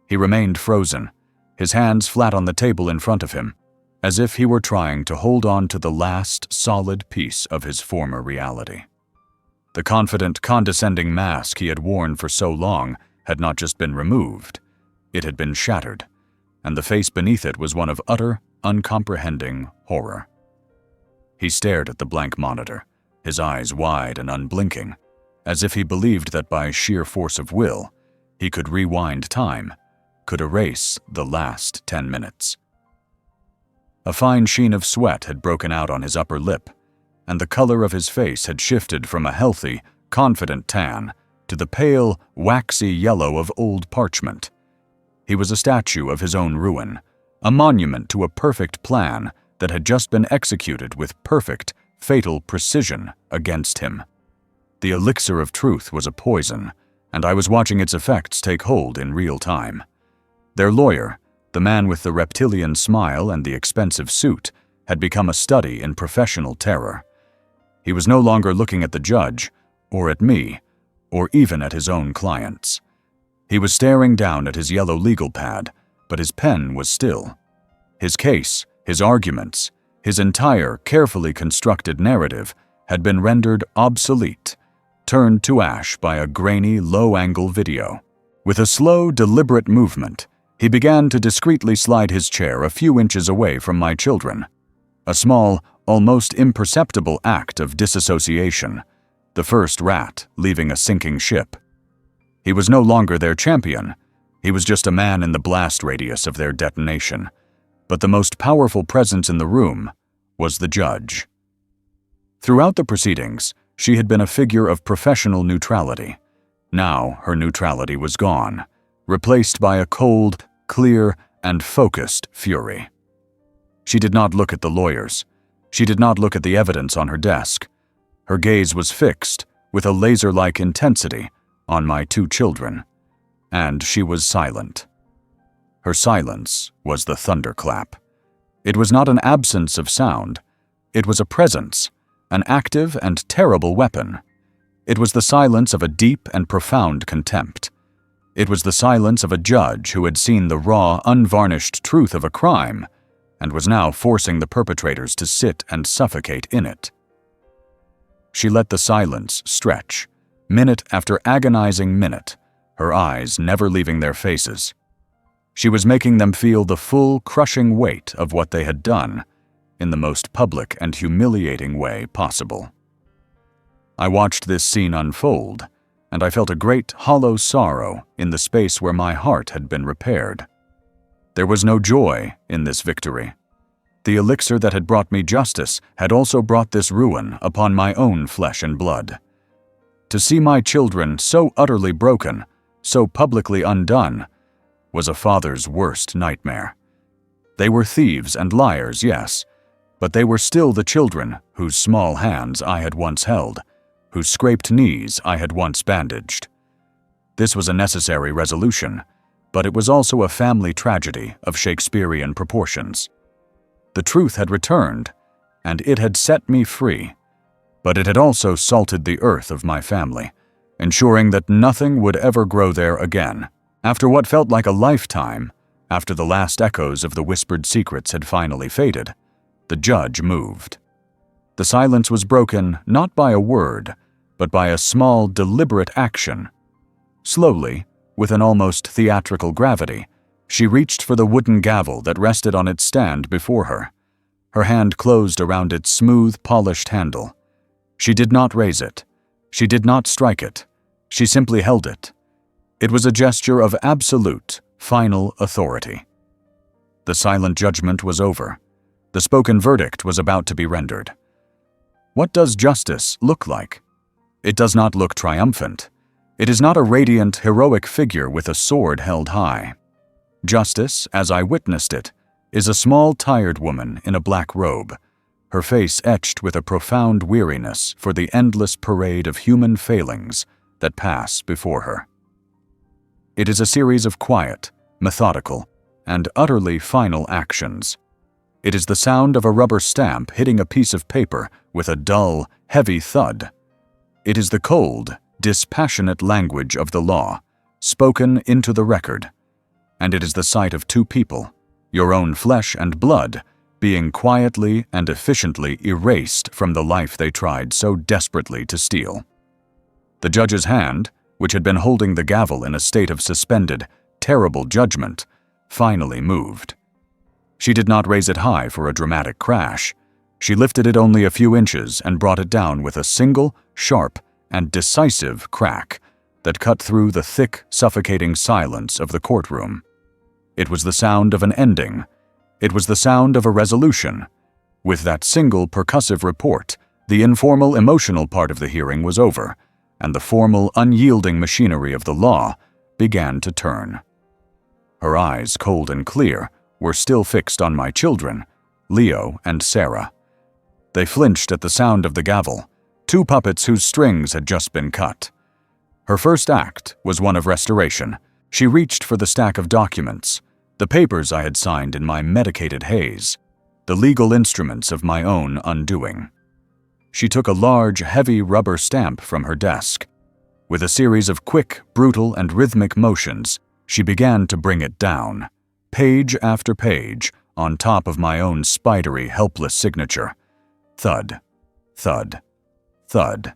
He remained frozen, his hands flat on the table in front of him, as if he were trying to hold on to the last solid piece of his former reality. The confident, condescending mask he had worn for so long had not just been removed, it had been shattered, and the face beneath it was one of utter, uncomprehending horror. He stared at the blank monitor, his eyes wide and unblinking, as if he believed that by sheer force of will, he could rewind time, could erase the last 10 minutes. A fine sheen of sweat had broken out on his upper lip, and the color of his face had shifted from a healthy, confident tan to the pale, waxy yellow of old parchment. He was a statue of his own ruin, a monument to a perfect plan that had just been executed with perfect, fatal precision against him. The elixir of truth was a poison, and I was watching its effects take hold in real time. Their lawyer, the man with the reptilian smile and the expensive suit, had become a study in professional terror. He was no longer looking at the judge, or at me, or even at his own clients. He was staring down at his yellow legal pad, but his pen was still. His case, his arguments, his entire carefully constructed narrative had been rendered obsolete, turned to ash by a grainy, low-angle video. With a slow, deliberate movement, He began to discreetly slide his chair a few inches away from my children. A small, almost imperceptible act of disassociation, the first rat leaving a sinking ship. He was no longer their champion. He was just a man in the blast radius of their detonation. But the most powerful presence in the room was the judge. Throughout the proceedings, she had been a figure of professional neutrality. Now her neutrality was gone, replaced by a cold, clear, and focused fury. She did not look at the lawyers. She did not look at the evidence on her desk. Her gaze was fixed, with a laser-like intensity, on my two children. And she was silent. Her silence was the thunderclap. It was not an absence of sound. It was a presence, an active and terrible weapon. It was the silence of a deep and profound contempt. It was the silence of a judge who had seen the raw, unvarnished truth of a crime and was now forcing the perpetrators to sit and suffocate in it. She let the silence stretch, minute after agonizing minute, her eyes never leaving their faces. She was making them feel the full, crushing weight of what they had done, in the most public and humiliating way possible. I watched this scene unfold, and I felt a great, hollow sorrow in the space where my heart had been repaired. There was no joy in this victory. The elixir that had brought me justice had also brought this ruin upon my own flesh and blood. To see my children so utterly broken, so publicly undone, was a father's worst nightmare. They were thieves and liars, yes, but they were still the children whose small hands I had once held, whose scraped knees I had once bandaged. This was a necessary resolution, but it was also a family tragedy of Shakespearean proportions. The truth had returned, and it had set me free, but it had also salted the earth of my family, ensuring that nothing would ever grow there again. After what felt like a lifetime, after the last echoes of the whispered secrets had finally faded, the judge moved. The silence was broken not by a word, but by a small, deliberate action. Slowly, with an almost theatrical gravity, she reached for the wooden gavel that rested on its stand before her. Her hand closed around its smooth, polished handle. She did not raise it. She did not strike it. She simply held it. It was a gesture of absolute, final authority. The silent judgment was over. The spoken verdict was about to be rendered. What does justice look like? It does not look triumphant. It is not a radiant, heroic figure with a sword held high. Justice, as I witnessed it, is a small, tired woman in a black robe, her face etched with a profound weariness for the endless parade of human failings that pass before her. It is a series of quiet, methodical, and utterly final actions. It is the sound of a rubber stamp hitting a piece of paper with a dull, heavy thud. It is the cold, dispassionate language of the law, spoken into the record. And it is the sight of two people, your own flesh and blood, being quietly and efficiently erased from the life they tried so desperately to steal. The judge's hand, which had been holding the gavel in a state of suspended, terrible judgment, finally moved. She did not raise it high for a dramatic crash. She lifted it only a few inches and brought it down with a single, sharp, and decisive crack that cut through the thick, suffocating silence of the courtroom. It was the sound of an ending. It was the sound of a resolution. With that single percussive report, the informal, emotional part of the hearing was over, and the formal, unyielding machinery of the law began to turn. Her eyes, cold and clear, were still fixed on my children, Leo and Sarah. They flinched at the sound of the gavel, two puppets whose strings had just been cut. Her first act was one of restoration. She reached for the stack of documents, the papers I had signed in my medicated haze, the legal instruments of my own undoing. She took a large, heavy rubber stamp from her desk. With a series of quick, brutal, and rhythmic motions, she began to bring it down, page after page, on top of my own spidery, helpless signature. Thud, thud, thud.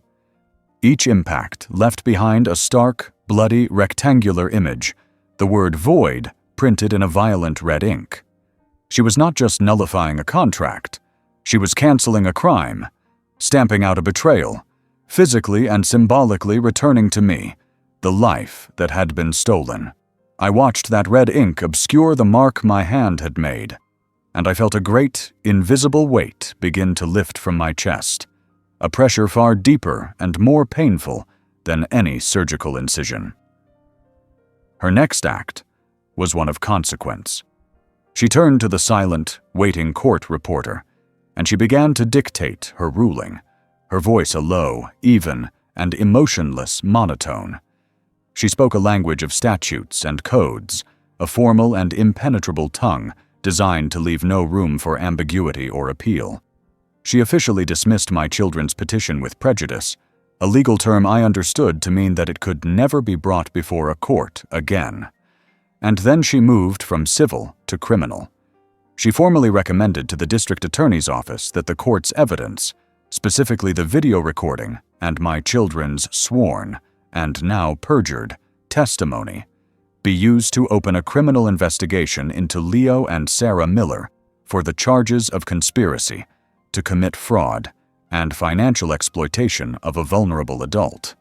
Each impact left behind a stark, bloody, rectangular image, the word void printed in a violent red ink. She was not just nullifying a contract. She was canceling a crime, stamping out a betrayal, physically and symbolically returning to me the life that had been stolen. I watched that red ink obscure the mark my hand had made, and I felt a great, invisible weight begin to lift from my chest, a pressure far deeper and more painful than any surgical incision. Her next act was one of consequence. She turned to the silent, waiting court reporter, and she began to dictate her ruling, her voice a low, even, and emotionless monotone. She spoke a language of statutes and codes, a formal and impenetrable tongue designed to leave no room for ambiguity or appeal. She officially dismissed my children's petition with prejudice, a legal term I understood to mean that it could never be brought before a court again. And then she moved from civil to criminal. She formally recommended to the district attorney's office that the court's evidence, specifically the video recording and my children's sworn, and now perjured, testimony, be used to open a criminal investigation into Leo and Sarah Miller for the charges of conspiracy to commit fraud and financial exploitation of a vulnerable adult.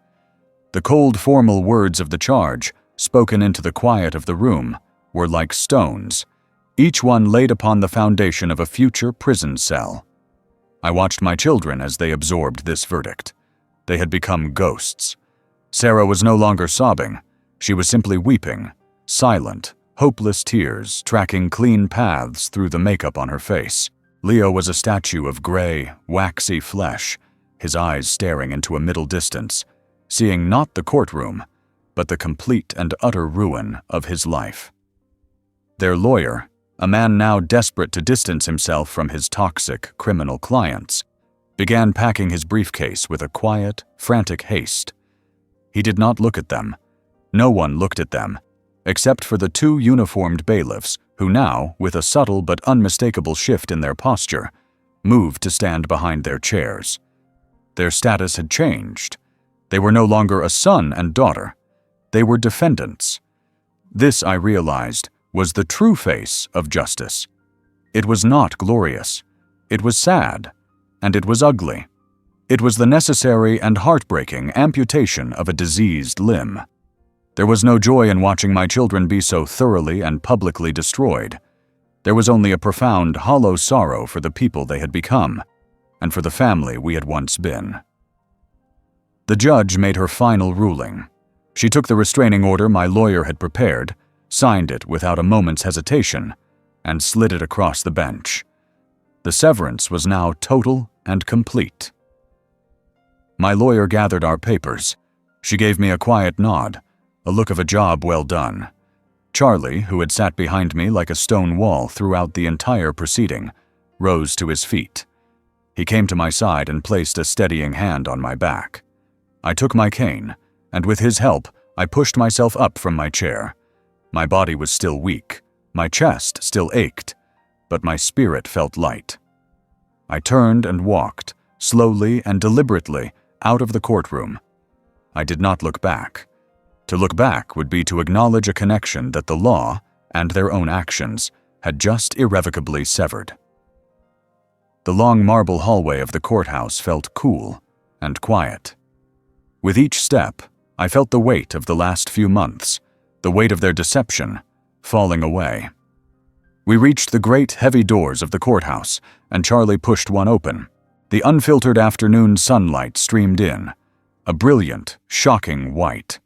The cold, formal words of the charge, spoken into the quiet of the room, were like stones, each one laid upon the foundation of a future prison cell. I watched my children as they absorbed this verdict. They had become ghosts. Sarah was no longer sobbing. She was simply weeping, silent, hopeless tears tracking clean paths through the makeup on her face. Leo was a statue of gray, waxy flesh, his eyes staring into a middle distance, seeing not the courtroom, but the complete and utter ruin of his life. Their lawyer, a man now desperate to distance himself from his toxic criminal clients, began packing his briefcase with a quiet, frantic haste. He did not look at them. No one looked at them, except for the two uniformed bailiffs who now, with a subtle but unmistakable shift in their posture, moved to stand behind their chairs. Their status had changed. They were no longer a son and daughter. They were defendants. This, I realized, was the true face of justice. It was not glorious. It was sad, and it was ugly. It was the necessary and heartbreaking amputation of a diseased limb. There was no joy in watching my children be so thoroughly and publicly destroyed. There was only a profound, hollow sorrow for the people they had become, and for the family we had once been. The judge made her final ruling. She took the restraining order my lawyer had prepared, signed it without a moment's hesitation, and slid it across the bench. The severance was now total and complete. My lawyer gathered our papers. She gave me a quiet nod, a look of a job well done. Charlie, who had sat behind me like a stone wall throughout the entire proceeding, rose to his feet. He came to my side and placed a steadying hand on my back. I took my cane, and with his help, I pushed myself up from my chair. My body was still weak, my chest still ached, but my spirit felt light. I turned and walked, slowly and deliberately, out of the courtroom. I did not look back. To look back would be to acknowledge a connection that the law, and their own actions, had just irrevocably severed. The long marble hallway of the courthouse felt cool and quiet. With each step, I felt the weight of the last few months, the weight of their deception, falling away. We reached the great, heavy doors of the courthouse, and Charlie pushed one open. The unfiltered afternoon sunlight streamed in, a brilliant, shocking white.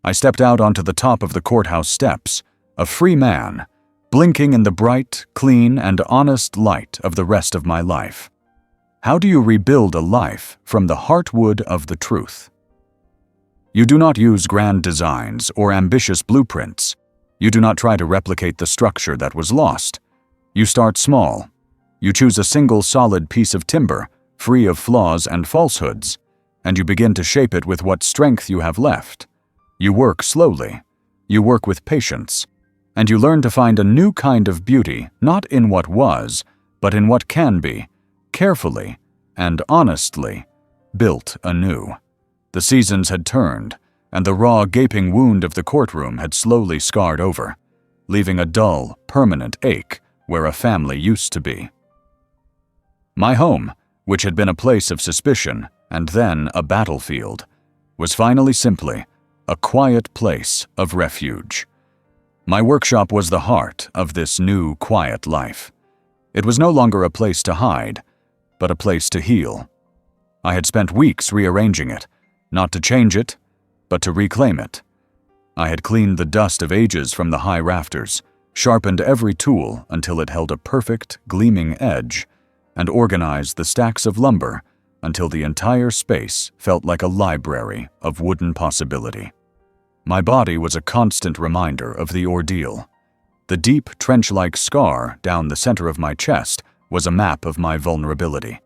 I stepped out onto the top of the courthouse steps, a free man, blinking in the bright, clean, and honest light of the rest of my life. How do you rebuild a life from the heartwood of the truth? You do not use grand designs or ambitious blueprints. You do not try to replicate the structure that was lost. You start small. You choose a single solid piece of timber, free of flaws and falsehoods, and you begin to shape it with what strength you have left. You work slowly. You work with patience. And you learn to find a new kind of beauty, not in what was, but in what can be, carefully and honestly, built anew. The seasons had turned, and the raw, gaping wound of the courtroom had slowly scarred over. leaving a dull, permanent ache where a family used to be. My home, which had been a place of suspicion and then a battlefield, was finally simply a quiet place of refuge. My workshop was the heart of this new, quiet life. It was no longer a place to hide, but a place to heal. I had spent weeks rearranging it, not to change it, but to reclaim it. I had cleaned the dust of ages from the high rafters, sharpened every tool until it held a perfect, gleaming edge, and organized the stacks of lumber until the entire space felt like a library of wooden possibility. My body was a constant reminder of the ordeal. The deep, trench-like scar down the center of my chest was a map of my vulnerability.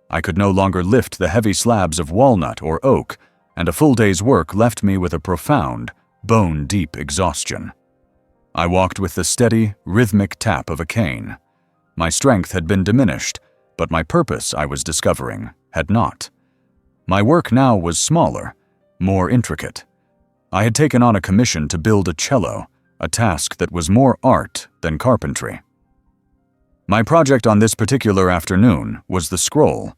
I could no longer lift the heavy slabs of walnut or oak, and a full day's work left me with a profound, bone-deep exhaustion. I walked with the steady, rhythmic tap of a cane. My strength had been diminished, but my purpose, I was discovering, had not. My work now was smaller, more intricate. I had taken on a commission to build a cello, a task that was more art than carpentry. My project on this particular afternoon was the scroll,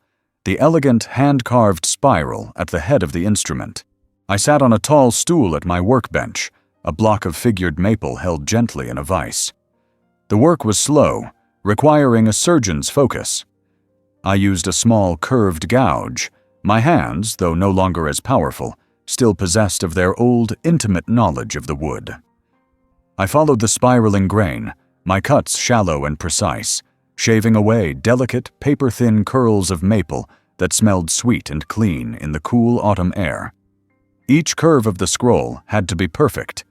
the elegant hand-carved spiral at the head of the instrument. I sat on a tall stool at my workbench, a block of figured maple held gently in a vise. The work was slow, requiring a surgeon's focus. I used a small curved gouge. My hands, though no longer as powerful, still possessed of their old, intimate knowledge of the wood. I followed the spiraling grain, my cuts shallow and precise, shaving away delicate, paper-thin curls of maple that smelled sweet and clean in the cool autumn air. Each curve of the scroll had to be perfect,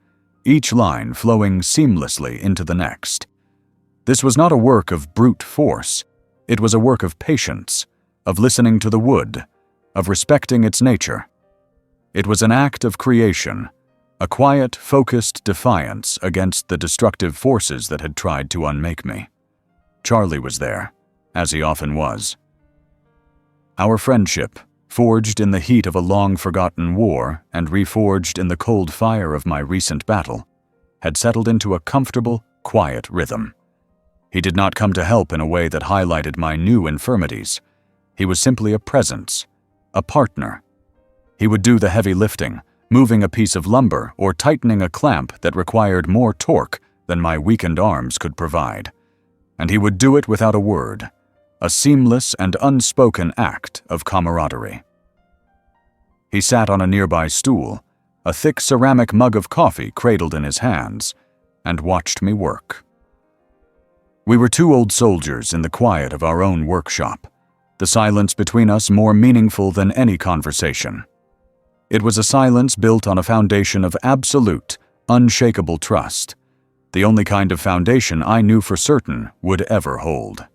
each line flowing seamlessly into the next. This was not a work of brute force. It was a work of patience, of listening to the wood, of respecting its nature. It was an act of creation, a quiet, focused defiance against the destructive forces that had tried to unmake me. Charlie was there, as he often was. Our friendship, forged in the heat of a long-forgotten war and reforged in the cold fire of my recent battle, had settled into a comfortable, quiet rhythm. He did not come to help in a way that highlighted my new infirmities. He was simply a presence, a partner. He would do the heavy lifting, moving a piece of lumber or tightening a clamp that required more torque than my weakened arms could provide. And he would do it without a word, a seamless and unspoken act of camaraderie. He sat on a nearby stool, a thick ceramic mug of coffee cradled in his hands, and watched me work. We were two old soldiers in the quiet of our own workshop, the silence between us more meaningful than any conversation. It was a silence built on a foundation of absolute, unshakable trust, the only kind of foundation I knew for certain would ever hold.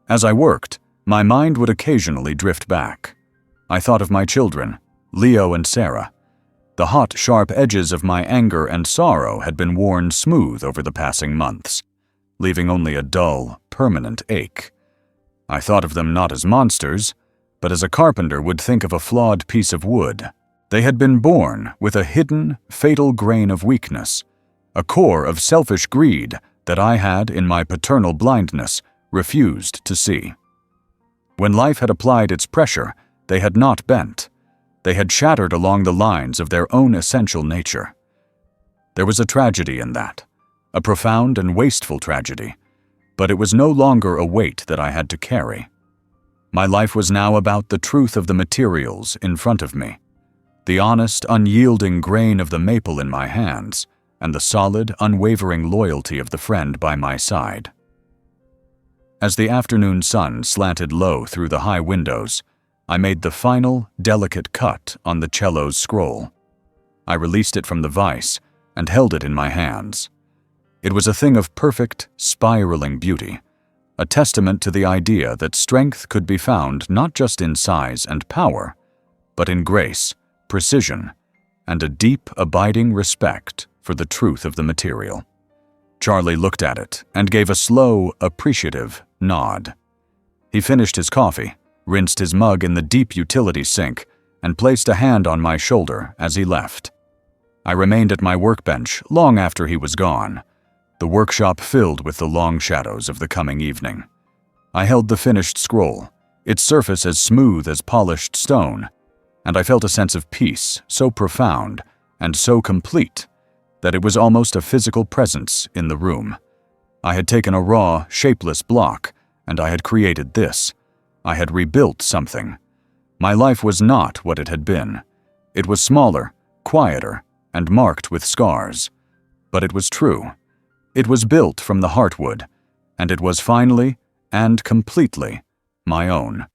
As I worked, my mind would occasionally drift back. I thought of my children, Leo and Sarah. The hot, sharp edges of my anger and sorrow had been worn smooth over the passing months, leaving only a dull, permanent ache. I thought of them not as monsters, but as a carpenter would think of a flawed piece of wood. They had been born with a hidden, fatal grain of weakness, a core of selfish greed that I had, in my paternal blindness, refused to see. When life had applied its pressure, they had not bent. They had shattered along the lines of their own essential nature. There was a tragedy in that, a profound and wasteful tragedy, but it was no longer a weight that I had to carry. My life was now about the truth of the materials in front of me, the honest, unyielding grain of the maple in my hands, and the solid, unwavering loyalty of the friend by my side. As the afternoon sun slanted low through the high windows, I made the final, delicate cut on the cello's scroll. I released it from the vise and held it in my hands. It was a thing of perfect, spiraling beauty, a testament to the idea that strength could be found not just in size and power, but in grace, precision, and a deep, abiding respect for the truth of the material. Charlie looked at it and gave a slow, appreciative nod. He finished his coffee, rinsed his mug in the deep utility sink, and placed a hand on my shoulder as he left. I remained at my workbench long after he was gone, the workshop filled with the long shadows of the coming evening. I held the finished scroll, its surface as smooth as polished stone, and I felt a sense of peace so profound and so complete that it was almost a physical presence in the room. I had taken a raw, shapeless block, and I had created this. I had rebuilt something. My life was not what it had been. It was smaller, quieter, and marked with scars. But it was true. It was built from the heartwood, and it was finally and completely my own.